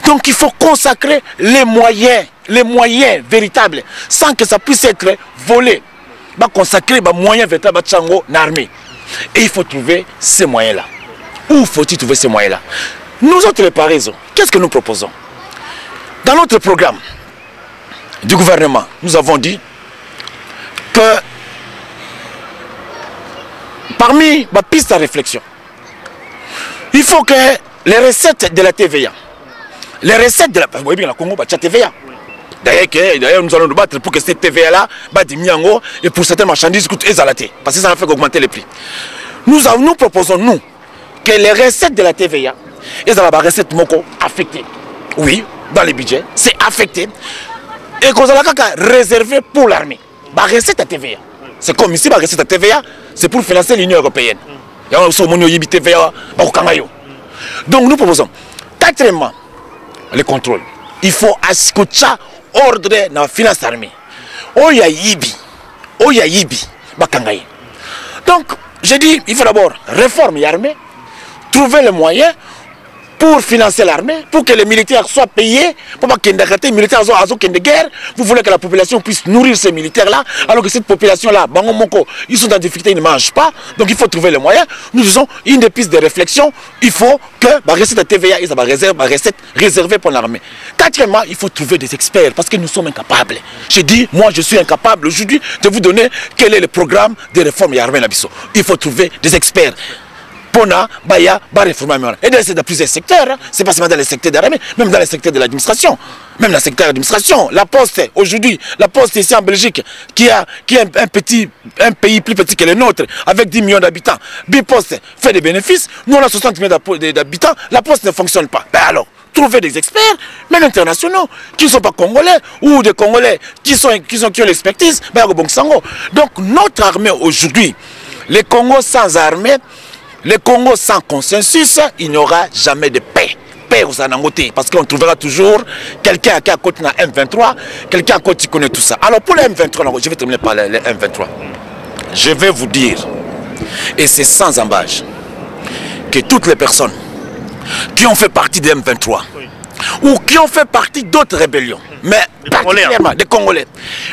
Donc il faut consacrer les moyens véritables, sans que ça puisse être volé. Consacrer les moyens véritables dans l'armée. Et il faut trouver ces moyens-là. Où faut-il trouver ces moyens-là? Nous autres, les Parisiens, qu'est-ce que nous proposons? Dans notre programme du gouvernement, nous avons dit que parmi ma piste à réflexion, il faut que les recettes de la TVA, les recettes de la... Vous voyez bien, la Congo, la TVA. D'ailleurs, nous allons nous battre pour que cette TVA-là, et pour certaines marchandises, coûte exalaté. Parce que ça va faire augmenter les prix. Nous proposons, nous, que les recettes de la TVA, elles ont des recettes affectées. Oui, dans les budgets, c'est affecté. Et qu'on a réservé pour l'armée. La recette à TVA. C'est comme ici, la recette à TVA, c'est pour financer l'Union européenne. Donc nous proposons, quatrièmement, les contrôles. Il faut ascolter ordre dans la finance armée. Oya yibi, bakangaye. Donc, j'ai dit, il faut d'abord réformer l'armée, trouver les moyens pour financer l'armée, pour que les militaires soient payés, pour que les militaires soient de guerre. Vous voulez que la population puisse nourrir ces militaires-là, alors que cette population-là, ils sont en difficulté, ils ne mangent pas. Donc il faut trouver les moyens. Nous disons, une des pistes de réflexion, il faut que la recette de TVA, ils ont une recette réservée pour l'armée. Quatrièmement, il faut trouver des experts, parce que nous sommes incapables. J'ai dit, moi je suis incapable aujourd'hui de vous donner quel est le programme de réforme de l'armée. Il faut trouver des experts. Et dans plusieurs secteurs, c'est pas seulement dans les secteurs de l'armée, même dans les secteurs de l'administration. Même dans le secteur de l'administration. La Poste, aujourd'hui, la Poste ici en Belgique, qui est un pays plus petit que le nôtre, avec 10 millions d'habitants, Bipost fait des bénéfices, nous on a 60 millions d'habitants, la Poste ne fonctionne pas. Ben alors, trouver des experts, même internationaux, qui ne sont pas congolais, ou des Congolais qui ont l'expertise, donc notre armée aujourd'hui, les Congos sans armée, les Congo sans consensus, il n'y aura jamais de paix. Paix aux Anangoté. Parce qu'on trouvera toujours quelqu'un qui a côté dans M23, quelqu'un qui connaît tout ça. Alors pour les M23, je vais terminer par les M23. Je vais vous dire, et c'est sans embâche, que toutes les personnes qui ont fait partie des M23, ou qui ont fait partie d'autres rébellions, mais particulièrement des Congolais,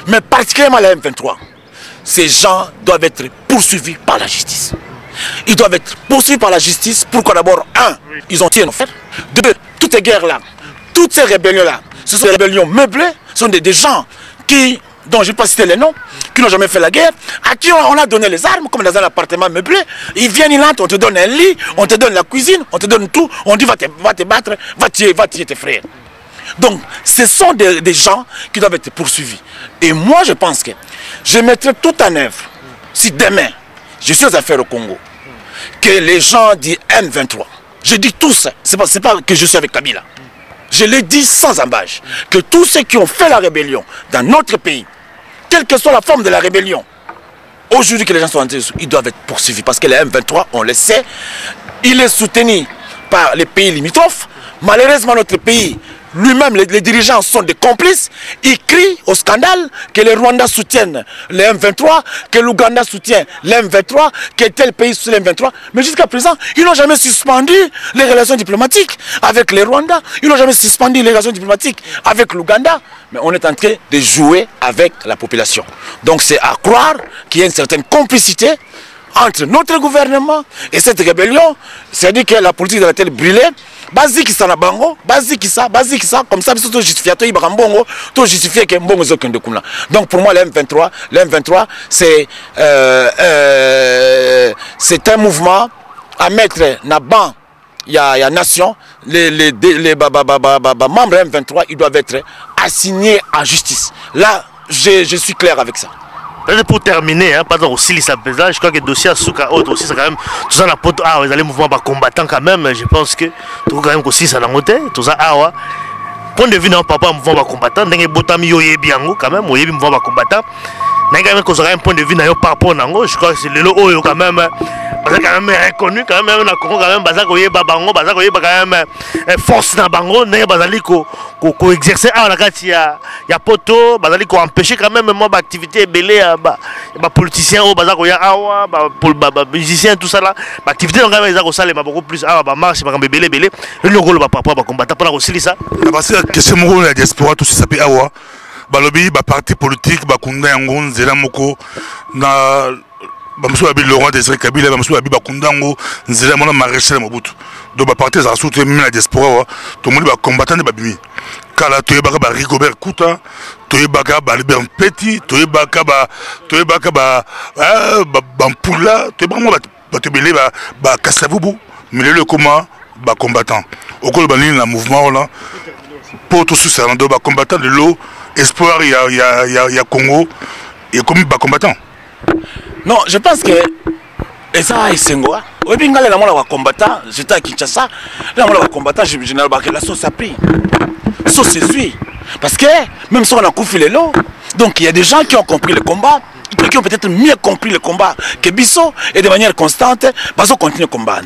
mais particulièrement les M23, ces gens doivent être poursuivis par la justice. Ils doivent être poursuivis par la justice. Pourquoi? D'abord, un, ils ont tiré en fait. Deux, toutes ces guerres-là, toutes ces rébellions-là, ce sont des rébellions meublées, ce sont des gens dont je ne vais pas citer les noms, qui n'ont jamais fait la guerre, à qui on a donné les armes, comme dans un appartement meublé. Ils viennent, ils entrent, on te donne un lit, on te donne la cuisine, on te donne tout, on dit va te battre, va tuer tes frères. Donc, ce sont des gens qui doivent être poursuivis. Et moi, je pense que je mettrai tout en œuvre, si demain, je suis aux affaires au Congo, que les gens disent M23, je dis tous, c'est pas que je suis avec Kabila, je le dis sans embâche, que tous ceux qui ont fait la rébellion dans notre pays, quelle que soit la forme de la rébellion, aujourd'hui que les gens sont en dessous, ils doivent être poursuivis, parce que le M23, on le sait, il est soutenu par les pays limitrophes. Malheureusement, notre pays, lui-même, les dirigeants sont des complices. Ils crient au scandale que le Rwanda soutienne le M23, que l'Ouganda soutient le M23, que tel pays soutient le M23. Mais jusqu'à présent, ils n'ont jamais suspendu les relations diplomatiques avec le Rwanda. Ils n'ont jamais suspendu les relations diplomatiques avec l'Ouganda. Mais on est en train de jouer avec la population. Donc c'est à croire qu'il y a une certaine complicité entre notre gouvernement et cette rébellion. C'est-à-dire que la politique de la tête brûlée, basique ça na bango, basique ça, comme ça, tout justifié, tout justifié que mbongo zo kende kuna. Donc pour moi, le M23, c'est un mouvement à mettre na ban. Il y a nation, les membres M23, ils doivent être assignés en justice. Là, je suis clair avec ça. Pour terminer, pardon, aussi je crois que le dossier à Souka aussi, c'est quand même tout ça, les mouvements combattants quand même. Je pense que tout quand même aussi ça n'a pas tout ça. point de vue na papa mouvement ba combattant ndenge botami yo yebi yango quand même oyebi mouvement ba combattant ndenge même ko un point de vue na yo par rapport nango je crois que c'est le oyo quand même parce que quand même reconnu quand même na Congo quand même baza ko yeba bango baza ko yeba quand même force na bango ndenge bazali ko exercer à la kati ya poto bazali ko empêcher quand même moi ba activité belé ba politicien o baza ko ya awa ba musicien tout ça là ba activité donc quand même ils ko salema beaucoup plus awa ba marche ba belé le ngolo ba papa ba combattant pour la silisa parce que question mo la diaspora tout ça peut awa balobi ba parti politique ba kunda yango nzela moko na bamusu abi Laurent Désiré Kabila bamusu abi bakundango nzela mona Maréchal Mobutu do ba parti za soutenir même la diaspora to moni ba combattant de babimi kala to yebaka ba Rigobert Kouta to yebaka ba Albert Petit to yebaka ba Mpula to yebaka ba to belé ba Kasavubu mais le comment ba combattant au col ba ligne la mouvement là pour tout ça do ba combattant de l'eau espoir il y a Congo et comme ba combattant. Non, je pense que ça est Sengoa. Oui, bien la mola combattant, j'étais à Kinshasa. La mola combattant, je général que la sauce a pris. La sauce s'essuie. Parce que même si on a coupé les lots, donc il y a des gens qui ont compris le combat, qui ont peut-être mieux compris le combat que Bissot et de manière constante, parce qu'on continue le combat.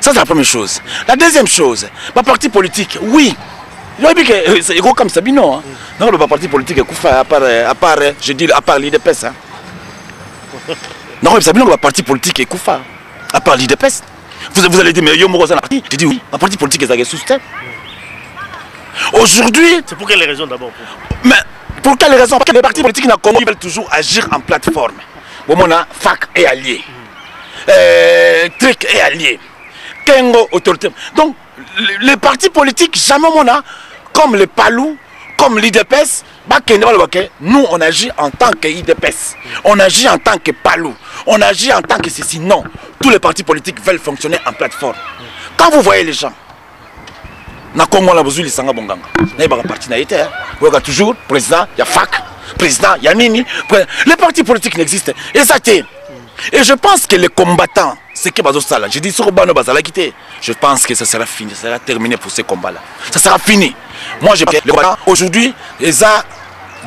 Ça c'est la première chose. La deuxième chose, ma parti politique, oui. C'est comme Sabino. Hein. Non, le parti politique est à part, je dis, à part l'IDPS. Hein. Non, mais Sabino, le parti politique est Koufa. À part l'IDPS. Vous allez dire, mais yo, moi, parti. Je dis oui, ma parti politique est soutenu. Aujourd'hui. C'est pour quelle raison d'abord? Mais pour quelle raison? Parce que les partis politiques ils veulent toujours agir en plateforme. Bon, on a FAC et allié. Trick et allié. Kengo autorité. Donc, les partis politiques, jamais on a, comme les Palou, comme l'IDPS, nous on agit en tant que IDPS, on agit en tant que Palou, on agit en tant que ceci. Non, tous les partis politiques veulent fonctionner en plateforme. Quand vous voyez les gens, na Congo la besoin de sanga bonganga, na yeba parti na été, vous avez toujours président, il y a FAC, président, il y a Nini, les partis politiques n'existent. Et ça t'est. Et je pense que les combattants, c'est que Bazosala, je dis sur Bano Bazala quitté, je pense que ça sera fini, ça sera terminé pour ces combats-là. Ça sera fini. Moi, je pense que les combattants, aujourd'hui,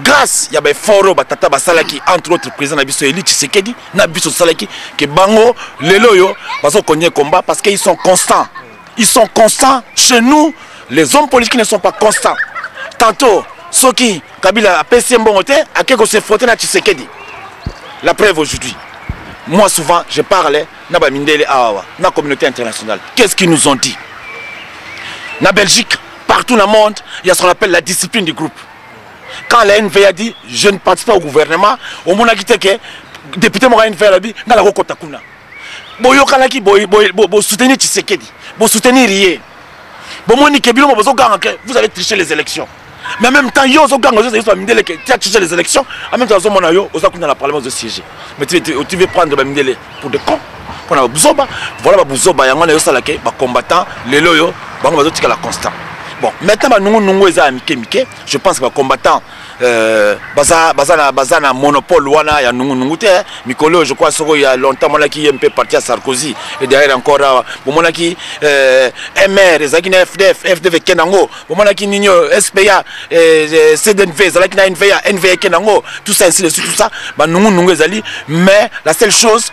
grâce à des forums, Batata Basalaki, entre autres, président Nabiso Eli Tshisekedi, Nabiso Salaki, que Bango, les loyaux, Bazo connaît combat parce qu'ils sont constants. Ils sont constants. Chez nous, les hommes politiques ne sont pas constants. Tantôt, Soki, Kabila, a PCM Bongote, a quelque chose frotté à Tshisekedi. La preuve aujourd'hui. Moi souvent je parlais na ba mindele awa na communauté internationale. Qu'est-ce qu'ils nous ont dit? Na Belgique, partout dans le monde, il y a ce qu'on appelle la discipline du groupe. Quand la NVA dit je ne participe pas au gouvernement, au monde a quitté que député mo NVA dit na la kokota kuna. Boyo kanaki bo soutenir Tshisekedi, bo soutenir Rié. Bo moni ke bilo mo bozo ganga que vous allez tricher les élections. Mais en même temps, yo zo ganga zo mindele que tu as triché les élections, en même temps zo mona yo oza kuna la parlement de siéger. Mais tu veux prendre ba mindele pour des cons. Pour la buzoba, voilà ba buzoba yango na yo salake ba combattant les loyo, bango bazo tika la constant. Bon, maintenant ba nungu eza mike, je pense que ba combattant bazana monopole wana ya nungu te mikolo je crois soko il y a longtemps mon qui MP parti à Sarkozy et derrière encore bon mon qui MR ezakina FDF kenango bon mon qui ninyo SPA CDNV ezakina NVA kenango tout ça ainsi de suite tout ça ba nungu ezali mais la seule chose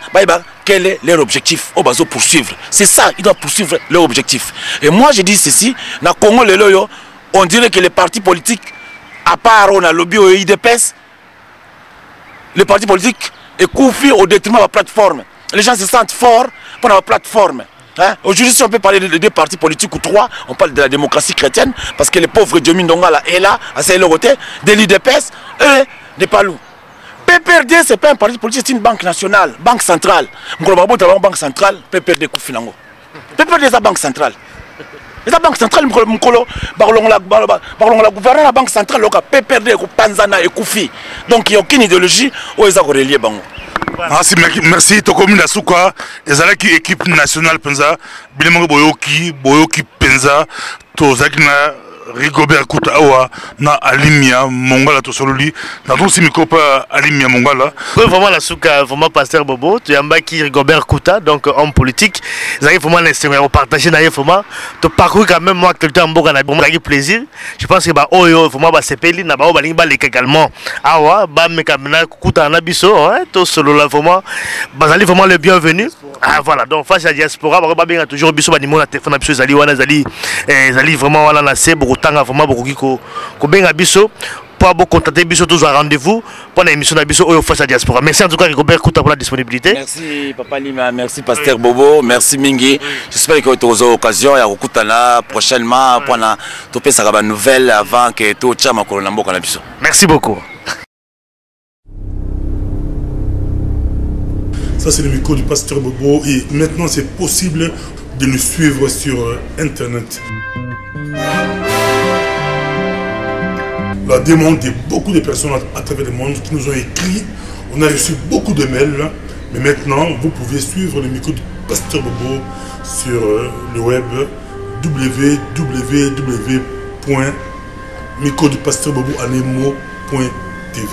quel est leur objectif au bazo poursuivre c'est ça ils doivent poursuivre leur objectif et moi je dis ceci na Congo le loyo on dirait que les partis politiques à part on a lobby au IDPS, les partis politiques est confié au détriment de la plateforme. Les gens se sentent forts pour la plateforme. Hein? Aujourd'hui, si on peut parler de deux partis politiques ou trois, on parle de la démocratie chrétienne, parce que le pauvre Diomi Ndonga est là, à ses côtés, de l'IDPS et des Palou. PPRD, ce n'est pas un parti politique, c'est une banque nationale, banque centrale. Banque centrale, PPRD Koufinango. PPRD, c'est la banque centrale. La banque centrale, la gouvernement la banque centrale, la PPRD, Tanzana et Koufi. Donc il n'y a aucune idéologie où ils ont relié. Merci, Tokomi Nasuka, et équipe nationale Penza, Bilemango Boyoki Penza, Tozakina Rigobert Kouta awa na alimia mongala to sololi na donc si miko pas alimia mongala vraiment la souka vraiment pasteur Bobo tu yamba qui Rigobert Kouta donc homme politique ils arrivent vraiment l'instrument partager na vraiment to parcours quand même moi quelqu'un mboka na bon plaisir je pense que ba oyo vraiment ba sepeli na ba balingi ba leka également awa ba mekamina Kouta na biso to solo là vraiment bazali vraiment le bienvenu ah voilà donc face à diaspora ba bien toujours biso ba numéro na téléphone na biso zali wana zali vraiment wana na c'est beaucoup temps vraiment beaucoup ko benga biso pour contacter biso tous à rendez-vous pour l'émission na biso oyo face à diaspora. Merci en tout cas Rigobert Kouta pour la disponibilité. Merci Papa Lima, merci Pasteur Bobo, merci Mingi. J'espère que tu auras l'occasion ya kokutana prochainement pour na topé ça ba nouvelle avant que tout chama ko na mboka na biso. Merci beaucoup. Ça c'est le micro du Pasteur Bobo et maintenant c'est possible de nous suivre sur internet. La demande de beaucoup de personnes à travers le monde qui nous ont écrit. On a reçu beaucoup de mails. Mais maintenant, vous pouvez suivre le micro du Pasteur Bobo sur le web www.microdupasteur.bobo.tv.